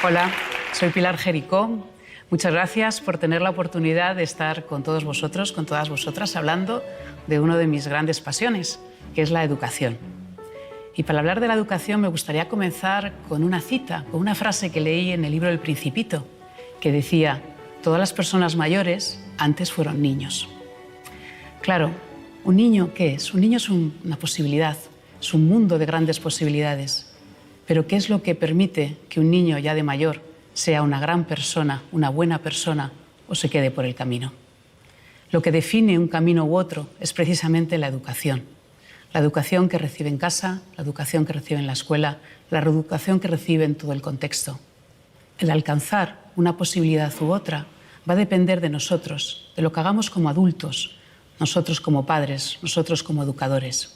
Hola, soy Pilar Jericó. Muchas gracias por tener la oportunidad de estar con todos vosotros, con todas vosotras, hablando de una de mis grandes pasiones, que es la educación. Y para hablar de la educación me gustaría comenzar con una cita, con una frase que leí en el libro El Principito, que decía: todas las personas mayores antes fueron niños. Claro, ¿un niño qué es? Un niño es una posibilidad, es un mundo de grandes posibilidades. Pero ¿qué es lo que permite que un niño ya de mayor sea una gran persona, una buena persona, o se quede por el camino? Lo que define un camino u otro es precisamente la educación. La educación que recibe en casa, la educación que recibe en la escuela, la educación que recibe en todo el contexto. El alcanzar una posibilidad u otra va a depender de nosotros, de lo que hagamos como adultos, nosotros como padres, nosotros como educadores.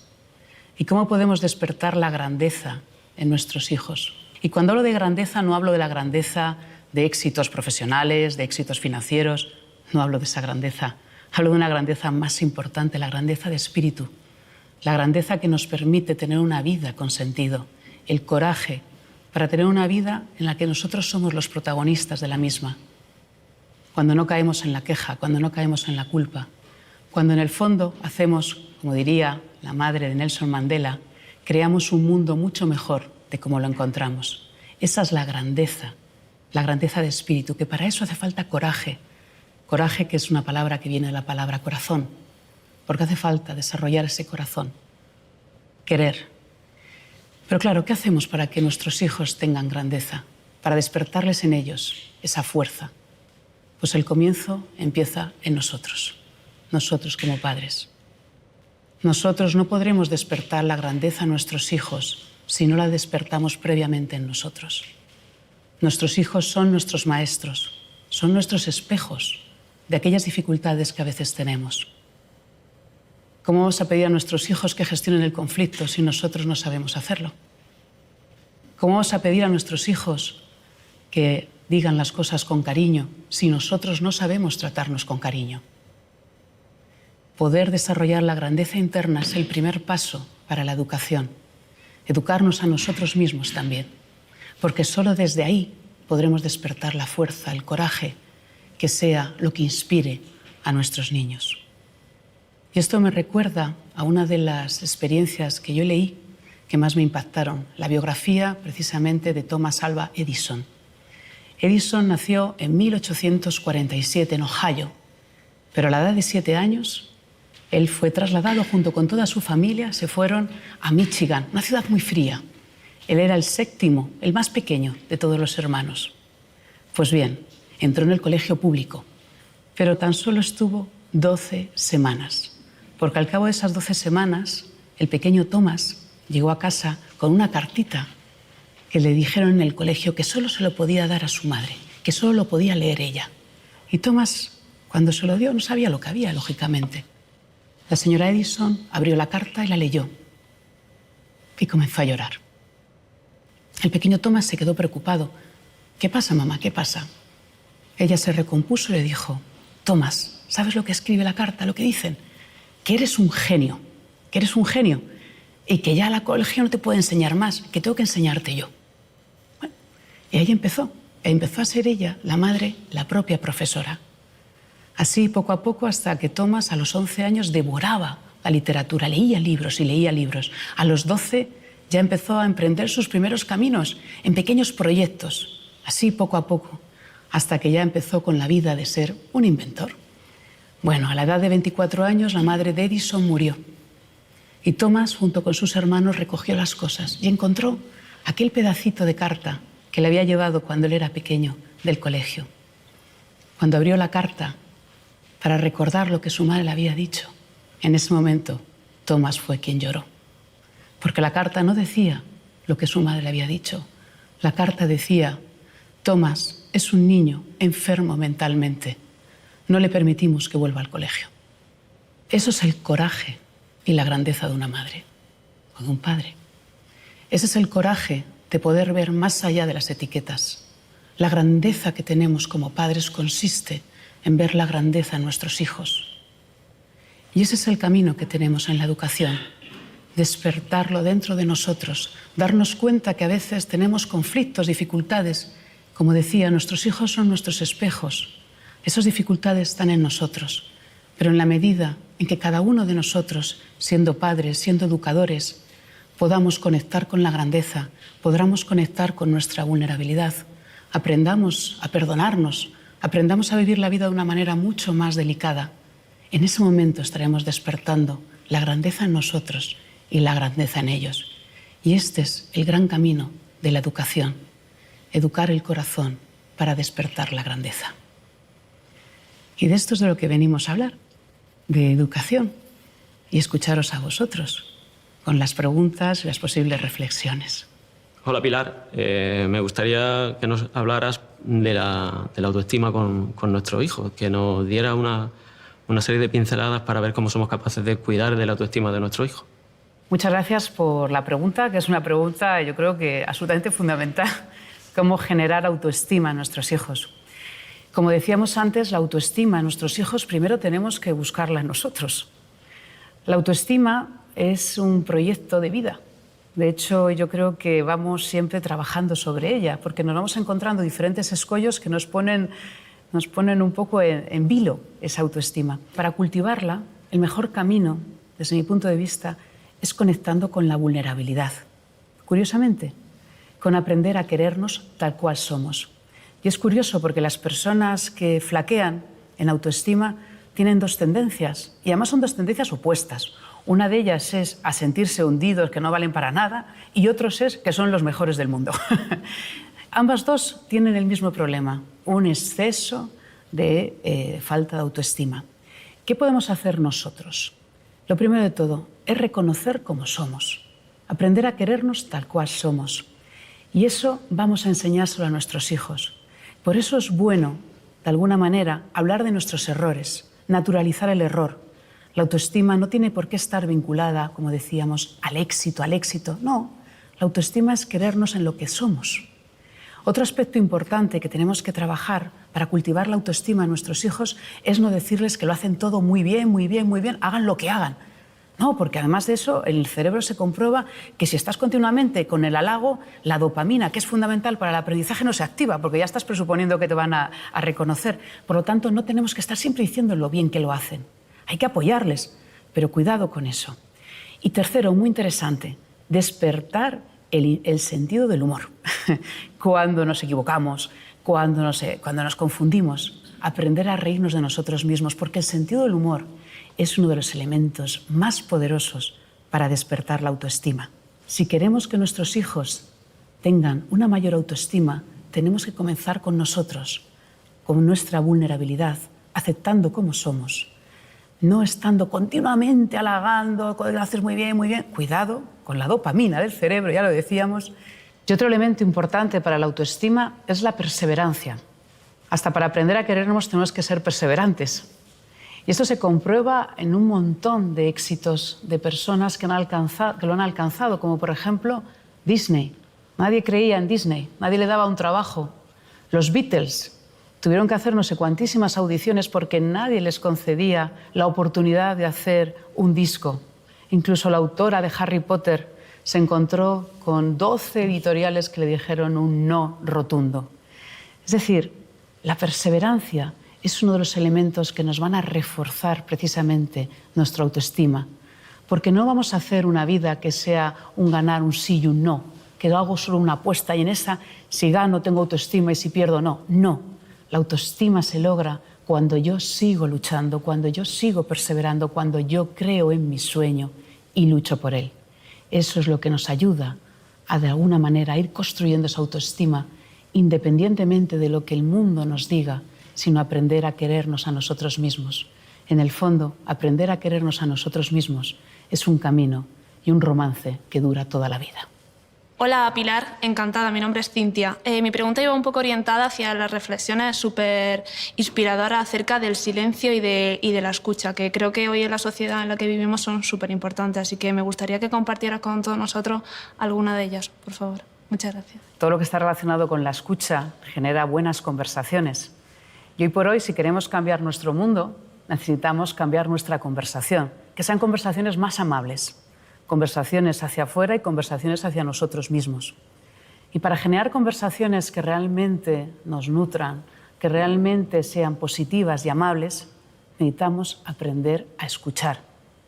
¿Y cómo podemos despertar la grandeza en nuestros hijos? Y cuando hablo de grandeza, no hablo de la grandeza de éxitos profesionales, de éxitos financieros, no hablo de esa grandeza. Hablo de una grandeza más importante, la grandeza de espíritu, la grandeza que nos permite tener una vida con sentido, el coraje para tener una vida en la que nosotros somos los protagonistas de la misma. Cuando no caemos en la queja, cuando no caemos en la culpa, cuando en el fondo hacemos, como diría la madre de Nelson Mandela, creamos un mundo mucho mejor de como lo encontramos. Esa es la grandeza de espíritu, que para eso hace falta coraje. Coraje, que es una palabra que viene de la palabra corazón, porque hace falta desarrollar ese corazón, querer. Pero claro, ¿qué hacemos para que nuestros hijos tengan grandeza? Para despertarles en ellos esa fuerza. Pues el comienzo empieza en nosotros como padres. Nosotros no podremos despertar la grandeza a nuestros hijos si no la despertamos previamente en nosotros. Nuestros hijos son nuestros maestros, son nuestros espejos de aquellas dificultades que a veces tenemos. ¿Cómo vamos a pedir a nuestros hijos que gestionen el conflicto si nosotros no sabemos hacerlo? ¿Cómo vamos a pedir a nuestros hijos que digan las cosas con cariño si nosotros no sabemos tratarnos con cariño? Poder desarrollar la grandeza interna es el primer paso para la educación. Educarnos a nosotros mismos también, porque solo desde ahí podremos despertar la fuerza, el coraje, que sea lo que inspire a nuestros niños. Y esto me recuerda a una de las experiencias que yo leí que más me impactaron, la biografía precisamente de Thomas Alva Edison. Edison nació en 1847 en Ohio, pero a la edad de 7 años él fue trasladado junto con toda su familia, se fueron a Michigan, una ciudad muy fría. Él era el séptimo, el más pequeño de todos los hermanos. Pues bien, entró en el colegio público, pero tan solo estuvo 12 semanas, porque al cabo de esas 12 semanas, el pequeño Thomas llegó a casa con una cartita que le dijeron en el colegio que solo se lo podía dar a su madre, que solo lo podía leer ella. Y Thomas, cuando se lo dio, no sabía lo que había, lógicamente. La señora Edison abrió la carta y la leyó y comenzó a llorar. El pequeño Thomas se quedó preocupado. ¿Qué pasa, mamá? ¿Qué pasa? Ella se recompuso y le dijo: Thomas, ¿sabes lo que escribe la carta? Lo que dicen, que eres un genio y que ya la colegio no te puede enseñar más, que tengo que enseñarte yo. Bueno, y ahí empezó a ser ella, la madre, la propia profesora. Así, poco a poco, hasta que Thomas, a los 11 años, devoraba la literatura, leía libros y leía libros. A los 12 ya empezó a emprender sus primeros caminos en pequeños proyectos, así poco a poco, hasta que ya empezó con la vida de ser un inventor. Bueno, a la edad de 24 años, la madre de Edison murió. Y Thomas, junto con sus hermanos, recogió las cosas y encontró aquel pedacito de carta que le había llevado cuando él era pequeño del colegio. Cuando abrió la carta, para recordar lo que su madre le había dicho, en ese momento Thomas fue quien lloró. Porque la carta no decía lo que su madre le había dicho. La carta decía: Thomas es un niño enfermo mentalmente. No le permitimos que vuelva al colegio. Eso es el coraje y la grandeza de una madre o de un padre. Ese es el coraje de poder ver más allá de las etiquetas. La grandeza que tenemos como padres consiste en ver la grandeza en nuestros hijos. Y ese es el camino que tenemos en la educación, despertarlo dentro de nosotros, darnos cuenta que a veces tenemos conflictos, dificultades, Como decía, nuestros hijos son nuestros espejos. Esas dificultades están en nosotros, pero en la medida en que cada uno de nosotros, siendo padres, siendo educadores, podamos conectar con la grandeza, podamos conectar con nuestra vulnerabilidad, aprendamos a perdonarnos, aprendamos a vivir la vida de una manera mucho más delicada, en ese momento estaremos despertando la grandeza en nosotros y la grandeza en ellos. Y este es el gran camino de la educación, educar el corazón para despertar la grandeza. Y de esto es de lo que venimos a hablar, de educación, y escucharos a vosotros, con las preguntas y las posibles reflexiones. Hola Pilar, me gustaría que nos hablaras de la autoestima con nuestro hijo, que nos diera una serie de pinceladas para ver cómo somos capaces de cuidar de la autoestima de nuestro hijo. Muchas gracias por la pregunta, que es una pregunta yo creo que absolutamente fundamental, cómo generar autoestima en nuestros hijos. Como decíamos antes, la autoestima en nuestros hijos primero tenemos que buscarla en nosotros. La autoestima es un proyecto de vida. De hecho, yo creo que vamos siempre trabajando sobre ella, porque nos vamos encontrando diferentes escollos que nos ponen un poco en vilo esa autoestima. Para cultivarla, el mejor camino, desde mi punto de vista, es conectando con la vulnerabilidad. Curiosamente, con aprender a querernos tal cual somos. Y es curioso porque las personas que flaquean en autoestima tienen dos tendencias, y además son dos tendencias opuestas. Una de ellas es a sentirse hundidos, que no valen para nada, y otros es que son los mejores del mundo. Ambas dos tienen el mismo problema, un exceso de falta de autoestima. ¿Qué podemos hacer nosotros? Lo primero de todo es reconocer cómo somos, aprender a querernos tal cual somos. Y eso vamos a enseñárselo a nuestros hijos. Por eso es bueno, de alguna manera, hablar de nuestros errores, naturalizar el error. La autoestima no tiene por qué estar vinculada, como decíamos, al éxito. No, la autoestima es querernos en lo que somos. Otro aspecto importante que tenemos que trabajar para cultivar la autoestima en nuestros hijos es no decirles que lo hacen todo muy bien, hagan lo que hagan. No, porque además de eso, en el cerebro se comprueba que si estás continuamente con el halago, la dopamina, que es fundamental para el aprendizaje, no se activa, porque ya estás presuponiendo que te van a reconocer. Por lo tanto, no tenemos que estar siempre diciendo lo bien que lo hacen. Hay que apoyarles, pero cuidado con eso. Y tercero, muy interesante, despertar el sentido del humor. Cuando nos equivocamos, cuando nos confundimos, aprender a reírnos de nosotros mismos, porque el sentido del humor es uno de los elementos más poderosos para despertar la autoestima. Si queremos que nuestros hijos tengan una mayor autoestima, tenemos que comenzar con nosotros, con nuestra vulnerabilidad, aceptando cómo somos. No estando continuamente halagando, lo haces muy bien. Cuidado con la dopamina del cerebro, ya lo decíamos. Y otro elemento importante para la autoestima es la perseverancia. Hasta para aprender a querernos tenemos que ser perseverantes. Y esto se comprueba en un montón de éxitos de personas que lo han alcanzado, como por ejemplo Disney. Nadie creía en Disney, nadie le daba un trabajo. Los Beatles tuvieron que hacer no sé cuantísimas audiciones porque nadie les concedía la oportunidad de hacer un disco. Incluso la autora de Harry Potter se encontró con 12 editoriales que le dijeron un no rotundo. Es decir, la perseverancia es uno de los elementos que nos van a reforzar precisamente nuestra autoestima, porque no vamos a hacer una vida que sea un ganar, un sí y un no, que hago solo una apuesta y en esa, si gano, tengo autoestima y si pierdo, no. No. La autoestima se logra cuando yo sigo luchando, cuando yo sigo perseverando, cuando yo creo en mi sueño y lucho por él. Eso es lo que nos ayuda a, de alguna manera, a ir construyendo esa autoestima independientemente de lo que el mundo nos diga, sino aprender a querernos a nosotros mismos. En el fondo, aprender a querernos a nosotros mismos es un camino y un romance que dura toda la vida. Hola Pilar, encantada, mi nombre es Cintia. Mi pregunta iba un poco orientada hacia las reflexiones súper inspiradoras acerca del silencio y de la escucha, que creo que hoy en la sociedad en la que vivimos son súper importantes, así que me gustaría que compartieras con todos nosotros alguna de ellas, por favor. Muchas gracias. Todo lo que está relacionado con la escucha genera buenas conversaciones. Y hoy por hoy, si queremos cambiar nuestro mundo, necesitamos cambiar nuestra conversación, que sean conversaciones más amables, conversaciones hacia afuera y conversaciones hacia nosotros mismos. Y para generar conversaciones que realmente nos nutran, que realmente sean positivas y amables, necesitamos aprender a escuchar.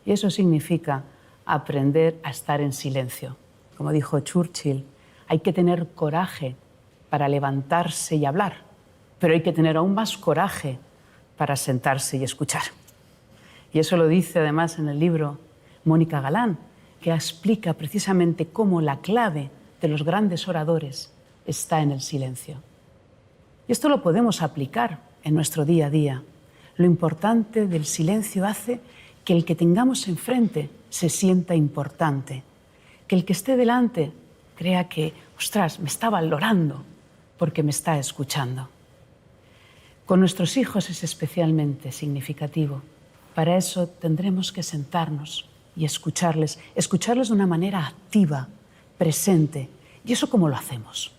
Y eso significa aprender a estar en silencio. Como dijo Churchill, hay que tener coraje para levantarse y hablar, pero hay que tener aún más coraje para sentarse y escuchar. Y eso lo dice además en el libro Mónica Galán, que explica precisamente cómo la clave de los grandes oradores está en el silencio. Y esto lo podemos aplicar en nuestro día a día. Lo importante del silencio hace que el que tengamos enfrente se sienta importante, que el que esté delante crea que, ostras, me está valorando porque me está escuchando. Con nuestros hijos es especialmente significativo. Para eso tendremos que sentarnos y escucharles de una manera activa, presente. ¿Y eso cómo lo hacemos?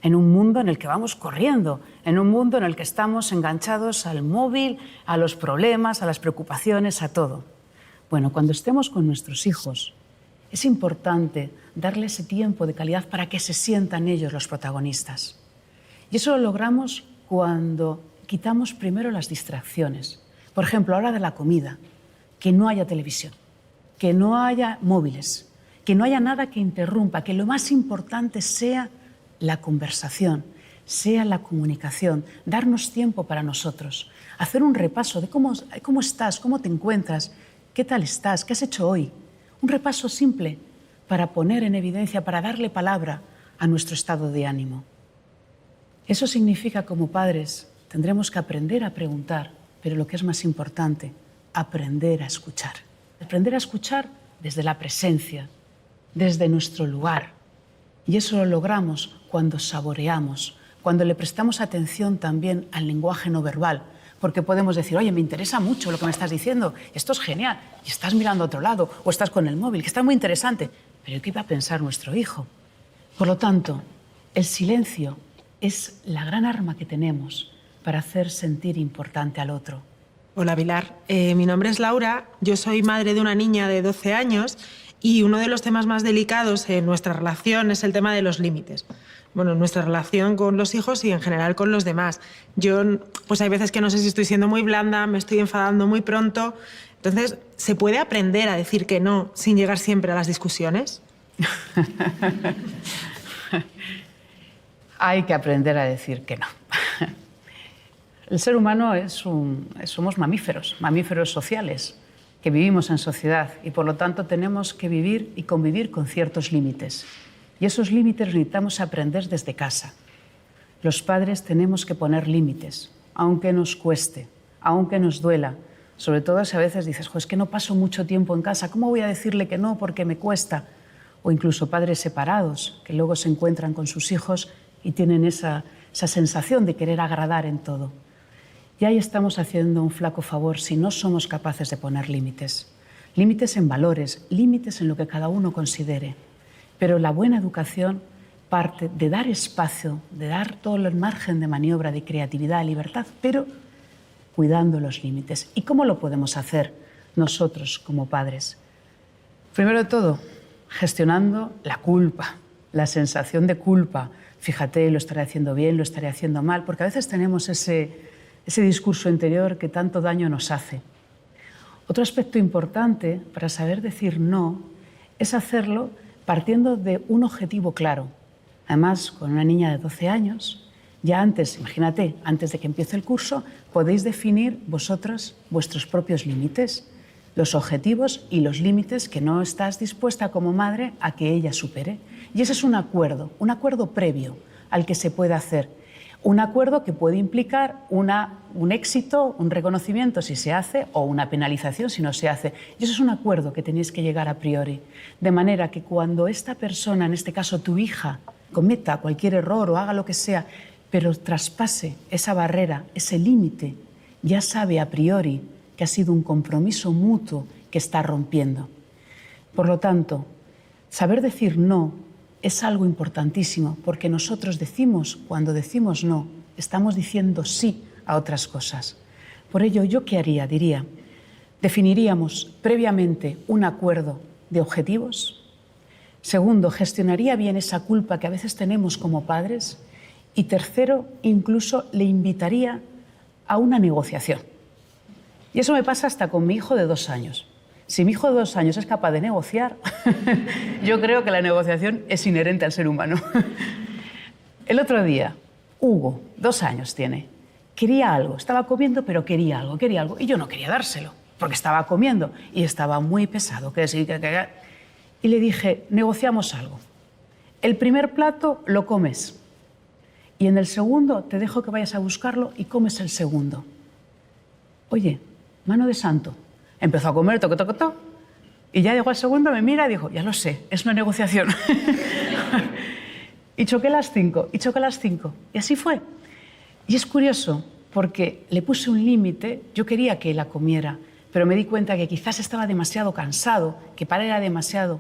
En un mundo en el que vamos corriendo, en un mundo en el que estamos enganchados al móvil, a los problemas, a las preocupaciones, a todo. Bueno, cuando estemos con nuestros hijos, es importante darle ese tiempo de calidad para que se sientan ellos los protagonistas. Y eso lo logramos cuando quitamos primero las distracciones. Por ejemplo, a la hora de la comida, que no haya televisión, que no haya móviles, que no haya nada que interrumpa, que lo más importante sea la conversación, sea la comunicación, darnos tiempo para nosotros, hacer un repaso de cómo estás, cómo te encuentras, qué tal estás, qué has hecho hoy. Un repaso simple para poner en evidencia, para darle palabra a nuestro estado de ánimo. Eso significa, como padres, tendremos que aprender a preguntar, pero lo que es más importante, aprender a escuchar. Aprender a escuchar desde la presencia, desde nuestro lugar. Y eso lo logramos cuando saboreamos, cuando le prestamos atención también al lenguaje no verbal, porque podemos decir, oye, me interesa mucho lo que me estás diciendo, esto es genial, y estás mirando a otro lado, o estás con el móvil, que está muy interesante, pero ¿qué iba a pensar nuestro hijo? Por lo tanto, el silencio es la gran arma que tenemos para hacer sentir importante al otro. Hola, Pilar. Mi nombre es Laura, yo soy madre de una niña de 12 años y uno de los temas más delicados en nuestra relación es el tema de los límites. Bueno, nuestra relación con los hijos y en general con los demás. Yo, pues hay veces que no sé si estoy siendo muy blanda, me estoy enfadando muy pronto. Entonces, ¿se puede aprender a decir que no sin llegar siempre a las discusiones? Hay que aprender a decir que no. El ser humano somos mamíferos sociales, que vivimos en sociedad y por lo tanto tenemos que vivir y convivir con ciertos límites. Y esos límites necesitamos aprender desde casa. Los padres tenemos que poner límites, aunque nos cueste, aunque nos duela. Sobre todo si a veces dices, es que no paso mucho tiempo en casa, ¿cómo voy a decirle que no porque me cuesta? O incluso padres separados que luego se encuentran con sus hijos y tienen esa sensación de querer agradar en todo. Y ahí estamos haciendo un flaco favor si no somos capaces de poner límites. Límites en valores, límites en lo que cada uno considere. Pero la buena educación parte de dar espacio, de dar todo el margen de maniobra, de creatividad, libertad, pero cuidando los límites. ¿Y cómo lo podemos hacer nosotros como padres? Primero de todo, gestionando la culpa, la sensación de culpa. Fíjate, lo estaré haciendo bien, lo estaré haciendo mal, porque a veces tenemos ese discurso interior que tanto daño nos hace. Otro aspecto importante para saber decir no es hacerlo partiendo de un objetivo claro. Además, con una niña de 12 años, ya antes, imagínate, antes de que empiece el curso, podéis definir vosotros vuestros propios límites, los objetivos y los límites que no estás dispuesta como madre a que ella supere. Y ese es un acuerdo previo al que se puede hacer. Un acuerdo que puede implicar un éxito, un reconocimiento si se hace o una penalización si no se hace. Y eso es un acuerdo que tenéis que llegar a priori. De manera que cuando esta persona, en este caso tu hija, cometa cualquier error o haga lo que sea, pero traspase esa barrera, ese límite, ya sabe a priori que ha sido un compromiso mutuo que está rompiendo. Por lo tanto, saber decir no es algo importantísimo, porque nosotros decimos, cuando decimos no, estamos diciendo sí a otras cosas. Por ello, ¿yo qué haría? Diría, definiríamos previamente un acuerdo de objetivos, Segundo, gestionaría bien esa culpa que a veces tenemos como padres. Y tercero, incluso le invitaría a una negociación. Y eso me pasa hasta con mi hijo de 2 años. Si mi hijo de 2 años es capaz de negociar, yo creo que la negociación es inherente al ser humano. El otro día, Hugo, 2 años tiene, quería algo, estaba comiendo, pero quería algo, y yo no quería dárselo, porque estaba comiendo y estaba muy pesado. Y le dije, negociamos algo. El primer plato lo comes y en el segundo te dejo que vayas a buscarlo y comes el segundo. Oye, mano de santo. Empezó a comer, toco, y ya llegó al segundo, me mira y dijo, ya lo sé, es una negociación. Y choqué las 5, y así fue. Y es curioso, porque le puse un límite, yo quería que la comiera, pero me di cuenta que quizás estaba demasiado cansado, que para él era demasiado.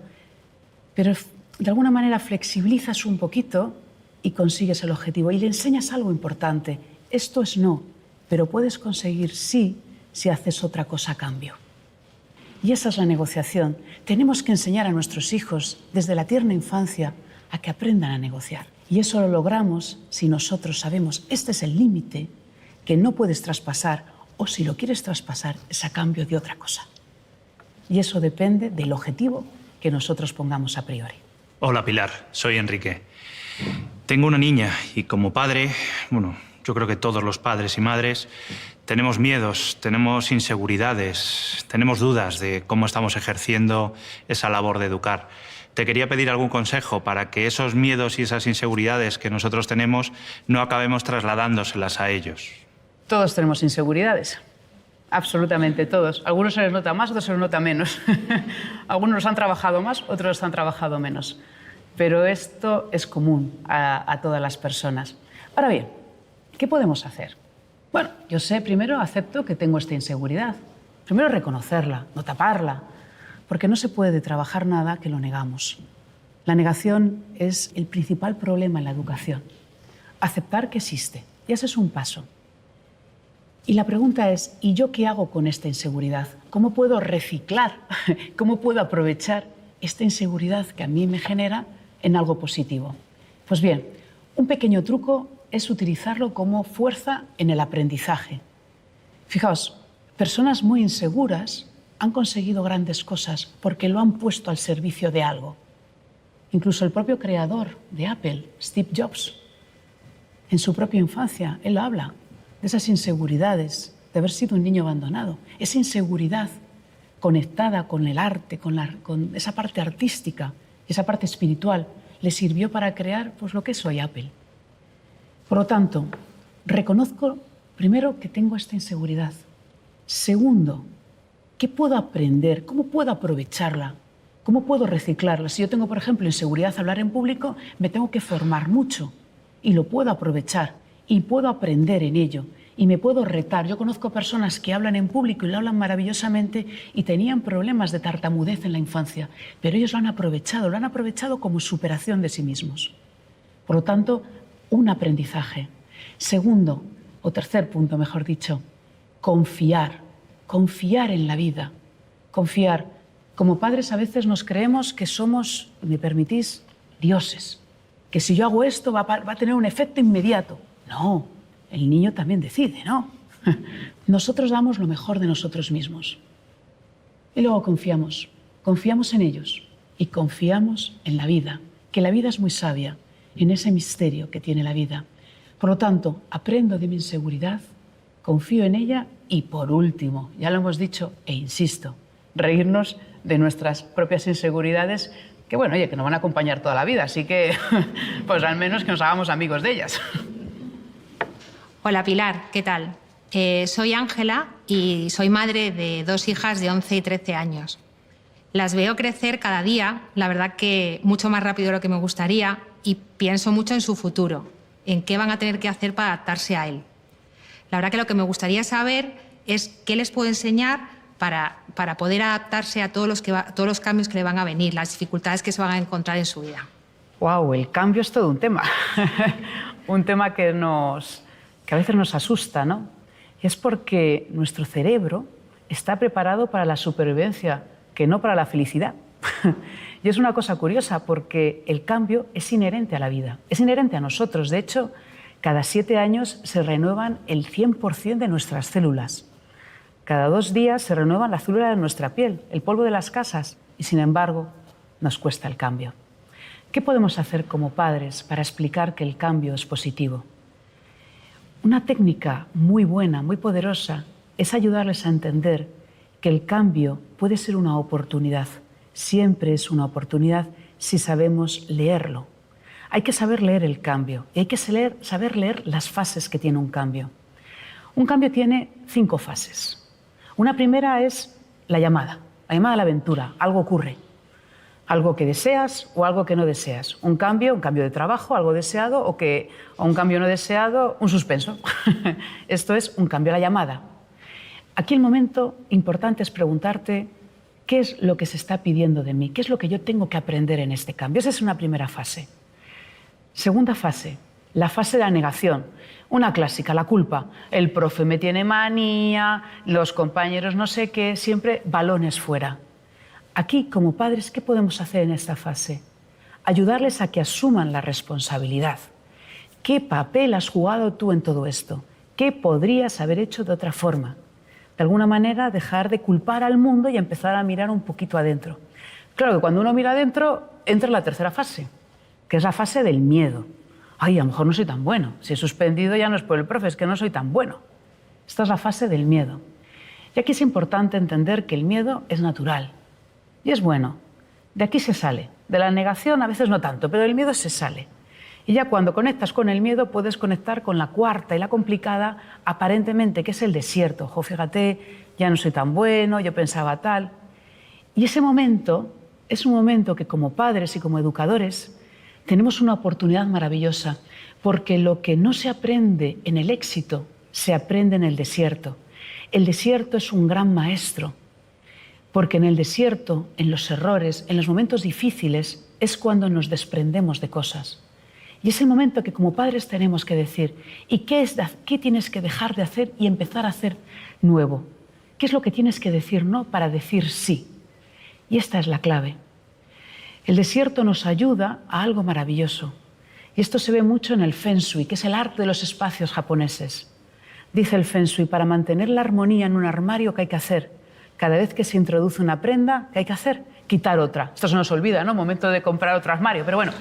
Pero de alguna manera flexibilizas un poquito y consigues el objetivo. Y le enseñas algo importante. Esto es no, pero puedes conseguir sí si haces otra cosa a cambio. Y esa es la negociación. Tenemos que enseñar a nuestros hijos desde la tierna infancia a que aprendan a negociar. Y eso lo logramos si nosotros sabemos, este es el límite que no puedes traspasar, o si lo quieres traspasar es a cambio de otra cosa. Y eso depende del objetivo que nosotros pongamos a priori. Hola Pilar, soy Enrique. Tengo una niña y como padre, yo creo que todos los padres y madres tenemos miedos, tenemos inseguridades, tenemos dudas de cómo estamos ejerciendo esa labor de educar. Te quería pedir algún consejo para que esos miedos y esas inseguridades que nosotros tenemos no acabemos trasladándoselas a ellos. Todos tenemos inseguridades, absolutamente todos. Algunos se les nota más, otros se les nota menos. Algunos los han trabajado más, otros los han trabajado menos. Pero esto es común a todas las personas. Ahora bien, ¿qué podemos hacer? Bueno, yo primero acepto que tengo esta inseguridad. Primero reconocerla, no taparla, porque no se puede trabajar nada que lo negamos. La negación es el principal problema en la educación. Aceptar que existe, y ese es un paso. Y la pregunta es, ¿y yo qué hago con esta inseguridad? ¿Cómo puedo reciclar? ¿Cómo puedo aprovechar esta inseguridad que a mí me genera en algo positivo? Pues bien, un pequeño truco es utilizarlo como fuerza en el aprendizaje. Fijaos, personas muy inseguras han conseguido grandes cosas porque lo han puesto al servicio de algo. Incluso el propio creador de Apple, Steve Jobs, en su propia infancia, él habla de esas inseguridades, de haber sido un niño abandonado. Esa inseguridad conectada con el arte, con esa parte artística, esa parte espiritual, le sirvió para crear lo que es hoy Apple. Por lo tanto, reconozco primero que tengo esta inseguridad. Segundo, ¿qué puedo aprender? ¿Cómo puedo aprovecharla? ¿Cómo puedo reciclarla? Si yo tengo, por ejemplo, inseguridad a hablar en público, me tengo que formar mucho y lo puedo aprovechar y puedo aprender en ello y me puedo retar. Yo conozco personas que hablan en público y lo hablan maravillosamente y tenían problemas de tartamudez en la infancia, pero ellos lo han aprovechado como superación de sí mismos. Por lo tanto, un aprendizaje. Segundo, o tercer punto, mejor dicho, confiar en la vida, confiar. Como padres a veces nos creemos que somos, ¿me permitís?, dioses, que si yo hago esto va a tener un efecto inmediato. No, el niño también decide, ¿no? Nosotros damos lo mejor de nosotros mismos y luego confiamos en ellos y confiamos en la vida, que la vida es muy sabia, en ese misterio que tiene la vida. Por lo tanto, aprendo de mi inseguridad, confío en ella y, por último, ya lo hemos dicho e insisto, reírnos de nuestras propias inseguridades que, que nos van a acompañar toda la vida, así que, pues al menos que nos hagamos amigos de ellas. Hola Pilar, ¿qué tal? Soy Ángela y soy madre de 2 hijas de 11 y 13 años. Las veo crecer cada día, la verdad que mucho más rápido de lo que me gustaría, y pienso mucho en su futuro, en qué van a tener que hacer para adaptarse a él. La verdad que lo que me gustaría saber es qué les puedo enseñar para poder adaptarse a todos los cambios que le van a venir, las dificultades que se van a encontrar en su vida. ¡Wow! El cambio es todo un tema. Un tema que a veces nos asusta, ¿no? Y es porque nuestro cerebro está preparado para la supervivencia, que no para la felicidad. Y es una cosa curiosa porque el cambio es inherente a la vida, es inherente a nosotros. De hecho, cada 7 años se renuevan el 100% de nuestras células. Cada 2 días se renuevan las células de nuestra piel, el polvo de las casas, y sin embargo nos cuesta el cambio. ¿Qué podemos hacer como padres para explicar que el cambio es positivo? Una técnica muy buena, muy poderosa, es ayudarles a entender que el cambio puede ser una oportunidad. Siempre es una oportunidad si sabemos leerlo. Hay que saber leer el cambio y hay que saber leer las fases que tiene un cambio. Un cambio tiene 5 fases. Una primera es la llamada a la aventura. Algo ocurre, algo que deseas o algo que no deseas. Un cambio de trabajo, algo deseado o un cambio no deseado, un suspenso. Esto es un cambio, la llamada. Aquí el momento importante es preguntarte qué es lo que se está pidiendo de mí, qué es lo que yo tengo que aprender en este cambio. Esa es una primera fase. Segunda fase, la fase de la negación. Una clásica, la culpa. El profe me tiene manía, los compañeros no sé qué, siempre balones fuera. Aquí, como padres, ¿qué podemos hacer en esta fase? Ayudarles a que asuman la responsabilidad. ¿Qué papel has jugado tú en todo esto? ¿Qué podrías haber hecho de otra forma? De alguna manera, dejar de culpar al mundo y empezar a mirar un poquito adentro. Claro que cuando uno mira adentro, entra en la tercera fase, que es la fase del miedo. Ay, a lo mejor no soy tan bueno. Si he suspendido ya no es por el profe, es que no soy tan bueno. Esta es la fase del miedo. Y aquí es importante entender que el miedo es natural y es bueno. De aquí se sale. De la negación a veces no tanto, pero del miedo se sale. Y ya cuando conectas con el miedo puedes conectar con la cuarta y la complicada, aparentemente, que es el desierto. Jo, fíjate, ya no soy tan bueno, yo pensaba tal. Y ese momento es un momento que como padres y como educadores tenemos una oportunidad maravillosa, porque lo que no se aprende en el éxito se aprende en el desierto. El desierto es un gran maestro, porque en el desierto, en los errores, en los momentos difíciles, es cuando nos desprendemos de cosas. Y ese momento que como padres tenemos que decir, ¿y qué tienes que dejar de hacer y empezar a hacer nuevo? ¿Qué es lo que tienes que decir no para decir sí? Y esta es la clave. El desierto nos ayuda a algo maravilloso. Y esto se ve mucho en el Feng Shui, que es el arte de los espacios japoneses. Dice el Feng Shui, para mantener la armonía en un armario, ¿qué hay que hacer? Cada vez que se introduce una prenda, ¿qué hay que hacer? Quitar otra. Esto se nos olvida, ¿no? Momento de comprar otro armario, pero bueno.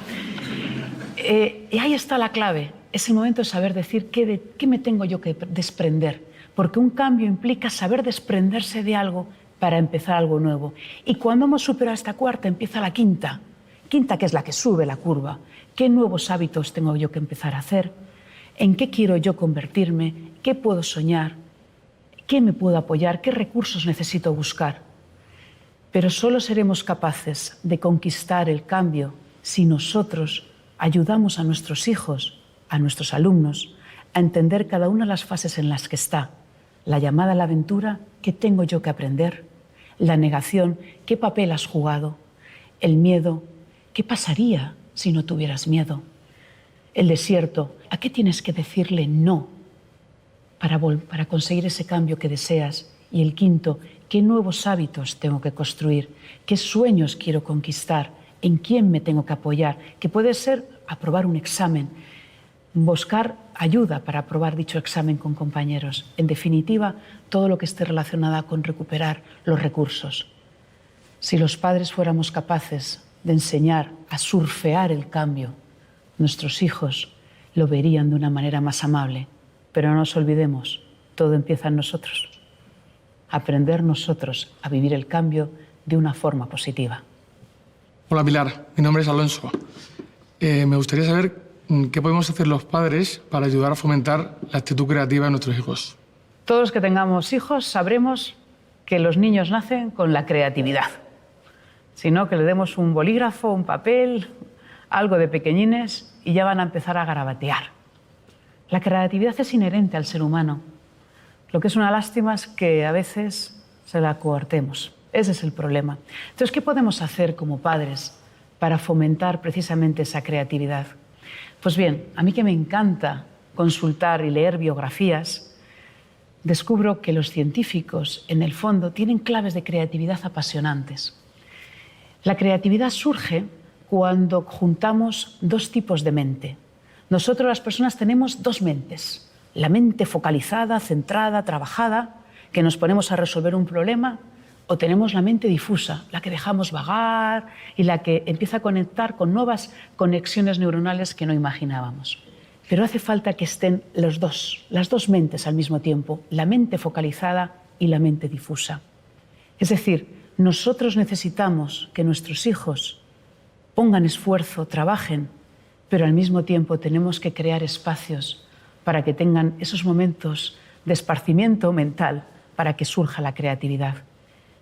Y ahí está la clave, ese momento de saber decir qué me tengo yo que desprender, porque un cambio implica saber desprenderse de algo para empezar algo nuevo. Y cuando hemos superado esta cuarta, empieza la quinta, que es la que sube la curva. ¿Qué nuevos hábitos tengo yo que empezar a hacer? ¿En qué quiero yo convertirme? ¿Qué puedo soñar? ¿Qué me puedo apoyar? ¿Qué recursos necesito buscar? Pero solo seremos capaces de conquistar el cambio si nosotros ayudamos a nuestros hijos, a nuestros alumnos, a entender cada una de las fases en las que está. La llamada a la aventura, ¿qué tengo yo que aprender? La negación, ¿qué papel has jugado? El miedo, ¿qué pasaría si no tuvieras miedo? El desierto, ¿a qué tienes que decirle no para conseguir ese cambio que deseas? Y el quinto, ¿qué nuevos hábitos tengo que construir? ¿Qué sueños quiero conquistar? ¿En quién me tengo que apoyar? Que puede ser aprobar un examen, buscar ayuda para aprobar dicho examen con compañeros. En definitiva, todo lo que esté relacionado con recuperar los recursos. Si los padres fuéramos capaces de enseñar a surfear el cambio, nuestros hijos lo verían de una manera más amable. Pero no nos olvidemos, todo empieza en nosotros. Aprender nosotros a vivir el cambio de una forma positiva. Hola Pilar, mi nombre es Alonso. Me gustaría saber qué podemos hacer los padres para ayudar a fomentar la actitud creativa de nuestros hijos. Todos los que tengamos hijos sabremos que los niños nacen con la creatividad. Si no, que le demos un bolígrafo, un papel, algo de pequeñines y ya van a empezar a garabatear. La creatividad es inherente al ser humano. Lo que es una lástima es que a veces se la coartemos. Ese es el problema. Entonces, ¿qué podemos hacer como padres para fomentar precisamente esa creatividad? Pues bien, a mí que me encanta consultar y leer biografías, descubro que los científicos, en el fondo, tienen claves de creatividad apasionantes. La creatividad surge cuando juntamos dos tipos de mente. Nosotros las personas tenemos dos mentes. La mente focalizada, centrada, trabajada, que nos ponemos a resolver un problema, o tenemos la mente difusa, la que dejamos vagar y la que empieza a conectar con nuevas conexiones neuronales que no imaginábamos. Pero hace falta que estén las dos mentes al mismo tiempo, la mente focalizada y la mente difusa. Es decir, nosotros necesitamos que nuestros hijos pongan esfuerzo, trabajen, pero al mismo tiempo tenemos que crear espacios para que tengan esos momentos de esparcimiento mental para que surja la creatividad.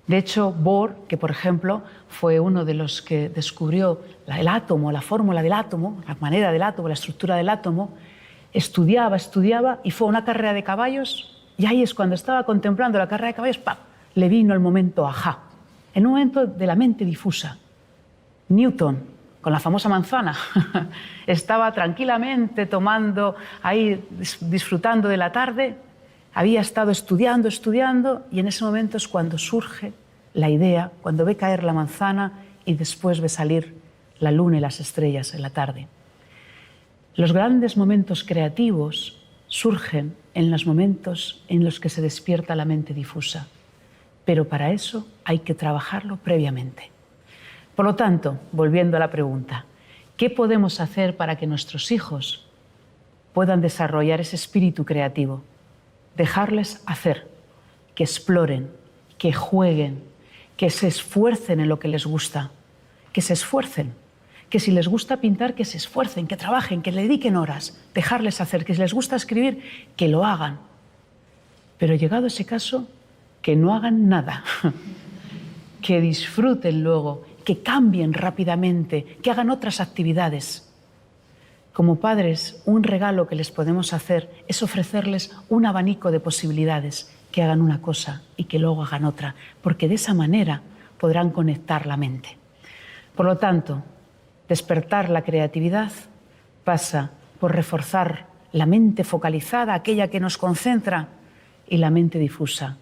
De hecho, Bohr, que por ejemplo fue uno de los que descubrió el átomo, la fórmula del átomo, la manera del átomo, la estructura del átomo, estudiaba y fue a una carrera de caballos y ahí es cuando estaba contemplando la carrera de caballos, ¡pam!, le vino el momento ajá, en un momento de la mente difusa. Newton, con la famosa manzana, estaba tranquilamente tomando ahí, disfrutando de la tarde, había estado estudiando y en ese momento es cuando surge la idea, cuando ve caer la manzana y después ve salir la luna y las estrellas en la tarde. Los grandes momentos creativos surgen en los momentos en los que se despierta la mente difusa, pero para eso hay que trabajarlo previamente. Por lo tanto, volviendo a la pregunta, ¿qué podemos hacer para que nuestros hijos puedan desarrollar ese espíritu creativo? Dejarles hacer, que exploren, que jueguen, que se esfuercen en lo que les gusta, que se esfuercen, que si les gusta pintar, que se esfuercen, que trabajen, que le dediquen horas, dejarles hacer, que si les gusta escribir, que lo hagan. Pero llegado ese caso, que no hagan nada, que disfruten luego, que cambien rápidamente, que hagan otras actividades. Como padres, un regalo que les podemos hacer es ofrecerles un abanico de posibilidades, que hagan una cosa y que luego hagan otra, porque de esa manera podrán conectar la mente. Por lo tanto, despertar la creatividad pasa por reforzar la mente focalizada, aquella que nos concentra, y la mente difusa.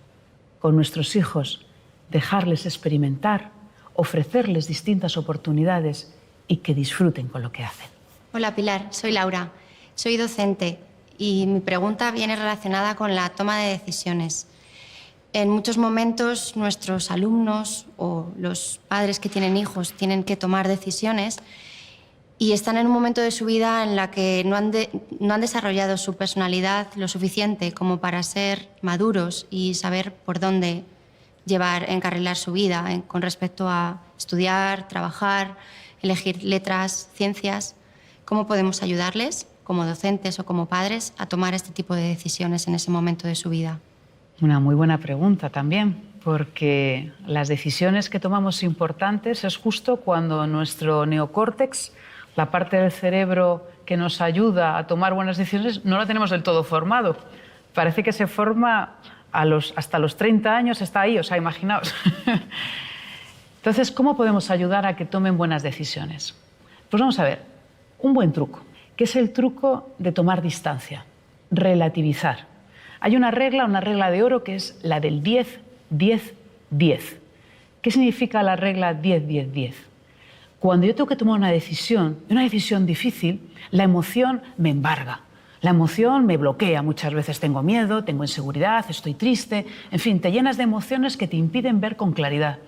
Con nuestros hijos, dejarles experimentar, ofrecerles distintas oportunidades y que disfruten con lo que hacen. Hola Pilar, soy Laura, soy docente y mi pregunta viene relacionada con la toma de decisiones. En muchos momentos nuestros alumnos o los padres que tienen hijos tienen que tomar decisiones y están en un momento de su vida en la que no han desarrollado su personalidad lo suficiente como para ser maduros y saber por dónde encarrilar su vida con respecto a estudiar, trabajar, elegir letras, ciencias. ¿Cómo podemos ayudarles, como docentes o como padres, a tomar este tipo de decisiones en ese momento de su vida? Una muy buena pregunta también, porque las decisiones que tomamos importantes es justo cuando nuestro neocórtex, la parte del cerebro que nos ayuda a tomar buenas decisiones, no lo tenemos del todo formado. Parece que se forma hasta los 30 años, está ahí, o sea, imaginaos. Entonces, ¿cómo podemos ayudar a que tomen buenas decisiones? Pues vamos a ver. Un buen truco, que es el truco de tomar distancia, relativizar. Hay una regla de oro que es la del 10-10-10. ¿Qué significa la regla 10-10-10? Cuando yo tengo que tomar una decisión difícil, la emoción me embarga. La emoción me bloquea, muchas veces tengo miedo, tengo inseguridad, estoy triste, en fin, te llenas de emociones que te impiden ver con claridad.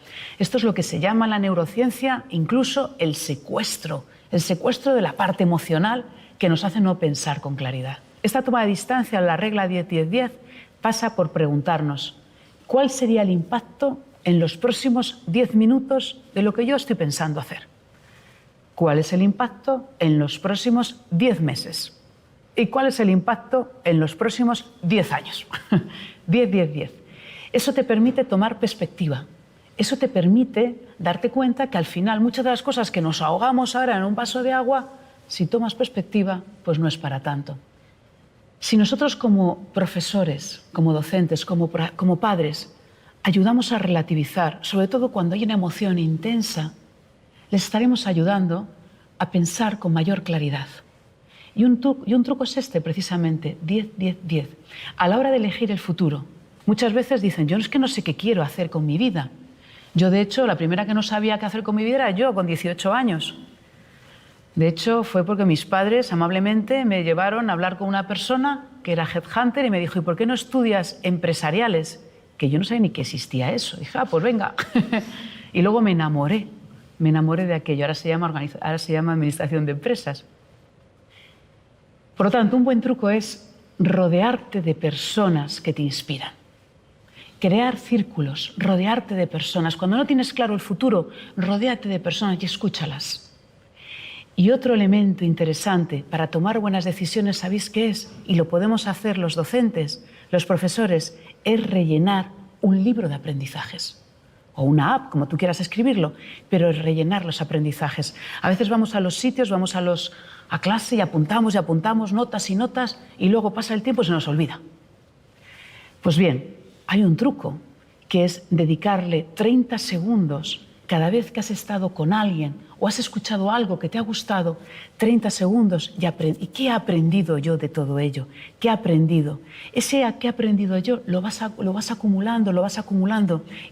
Esto es lo que se llama en la neurociencia incluso el secuestro de la parte emocional que nos hace no pensar con claridad. Esta toma de distancia, la regla 10-10-10, pasa por preguntarnos ¿cuál sería el impacto en los próximos 10 minutos de lo que yo estoy pensando hacer? ¿Cuál es el impacto en los próximos 10 meses? ¿Y cuál es el impacto en los próximos 10 años? 10-10-10. Eso te permite tomar perspectiva. Eso te permite darte cuenta que al final muchas de las cosas que nos ahogamos ahora en un vaso de agua, si tomas perspectiva, pues no es para tanto. Si nosotros como profesores, como docentes, como padres, ayudamos a relativizar, sobre todo cuando hay una emoción intensa, les estaremos ayudando a pensar con mayor claridad. Y un truco es este, precisamente, 10-10-10. A la hora de elegir el futuro, muchas veces dicen, yo es que no sé qué quiero hacer con mi vida. Yo, de hecho, la primera que no sabía qué hacer con mi vida era yo, con 18 años. De hecho, fue porque mis padres amablemente me llevaron a hablar con una persona que era headhunter y me dijo, ¿y por qué no estudias empresariales? Que yo no sabía ni que existía eso. Dije, pues venga. Y luego me enamoré de aquello. Ahora se llama Administración de Empresas. Por lo tanto, un buen truco es rodearte de personas que te inspiran. Crear círculos, rodearte de personas. Cuando no tienes claro el futuro, rodéate de personas y escúchalas. Y otro elemento interesante para tomar buenas decisiones, ¿sabéis qué es? Y lo podemos hacer los docentes, los profesores, es rellenar un libro de aprendizajes. O una app, como tú quieras escribirlo, pero es rellenar los aprendizajes. A veces vamos a los sitios, vamos a clase y apuntamos, notas, y luego pasa el tiempo y se nos olvida. Pues bien, hay un truco, que es dedicarle 30 segundos cada vez que has estado con alguien o has escuchado algo que te ha gustado, 30 segundos ¿y qué he aprendido yo de todo ello? ¿Qué he aprendido? Ese ¿qué he aprendido yo? Lo vas acumulando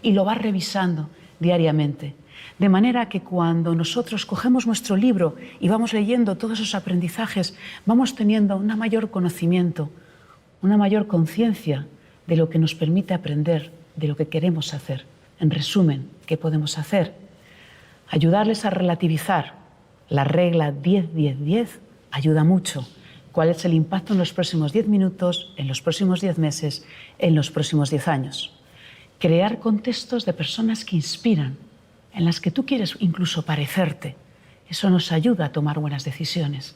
y lo vas revisando diariamente. De manera que cuando nosotros cogemos nuestro libro y vamos leyendo todos esos aprendizajes, vamos teniendo un mayor conocimiento, una mayor conciencia de lo que nos permite aprender, de lo que queremos hacer. En resumen, ¿qué podemos hacer? Ayudarles a relativizar. La regla 10-10-10 ayuda mucho. ¿Cuál es el impacto en los próximos 10 minutos, en los próximos 10 meses, en los próximos 10 años? Crear contextos de personas que inspiran, en las que tú quieres incluso parecerte. Eso nos ayuda a tomar buenas decisiones.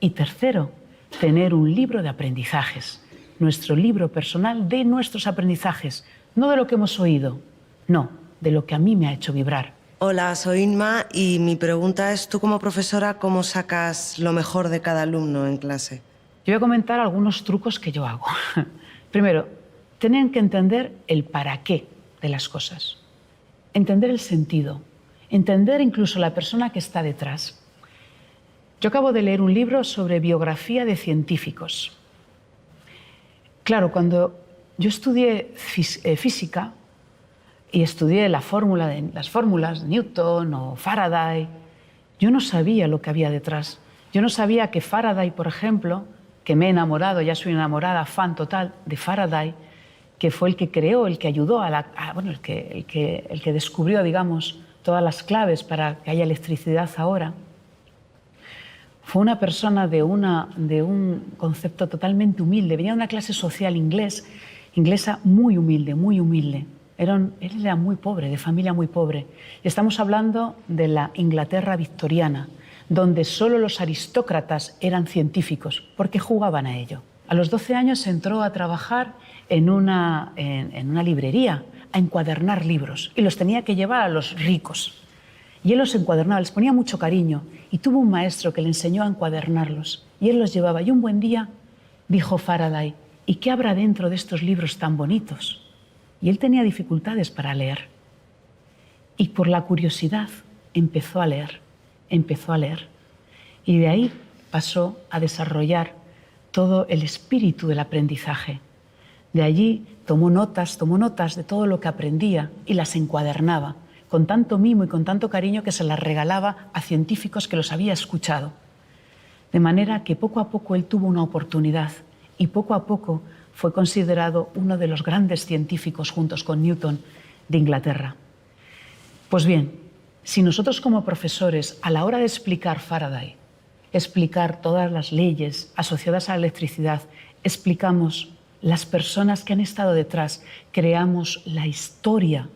Y tercero, tener un libro de aprendizajes. Nuestro libro personal de nuestros aprendizajes, no de lo que hemos oído, no, de lo que a mí me ha hecho vibrar. Hola, soy Inma y mi pregunta es, tú como profesora, ¿cómo sacas lo mejor de cada alumno en clase? Yo voy a comentar algunos trucos que yo hago. Primero, tienen que entender el para qué de las cosas, entender el sentido, entender incluso la persona que está detrás. Yo acabo de leer un libro sobre biografía de científicos. Claro, cuando yo estudié física y estudié las fórmulas de Newton o Faraday, yo no sabía lo que había detrás. Yo no sabía que Faraday, por ejemplo, que me he enamorado, ya soy enamorada, fan total de Faraday, que fue el que creó, el que ayudó, el que descubrió, digamos, todas las claves para que haya electricidad ahora. Fue una persona de un concepto totalmente humilde. Venía de una clase social inglesa muy humilde, muy humilde. Él era muy pobre, de familia muy pobre. Estamos hablando de la Inglaterra victoriana, donde solo los aristócratas eran científicos, porque jugaban a ello. A los 12 años entró a trabajar en una librería, a encuadernar libros, y los tenía que llevar a los ricos. Y él los encuadernaba, les ponía mucho cariño, y tuvo un maestro que le enseñó a encuadernarlos, y él los llevaba. Y un buen día dijo Faraday, ¿y qué habrá dentro de estos libros tan bonitos? Y él tenía dificultades para leer. Y por la curiosidad empezó a leer. Y de ahí pasó a desarrollar todo el espíritu del aprendizaje. De allí tomó notas de todo lo que aprendía y las encuadernaba, con tanto mimo y con tanto cariño que se las regalaba a científicos que los había escuchado. De manera que poco a poco él tuvo una oportunidad y poco a poco fue considerado uno de los grandes científicos juntos con Newton de Inglaterra. Pues bien, si nosotros como profesores, a la hora de explicar Faraday, explicar todas las leyes asociadas a la electricidad, explicamos las personas que han estado detrás, creamos la historia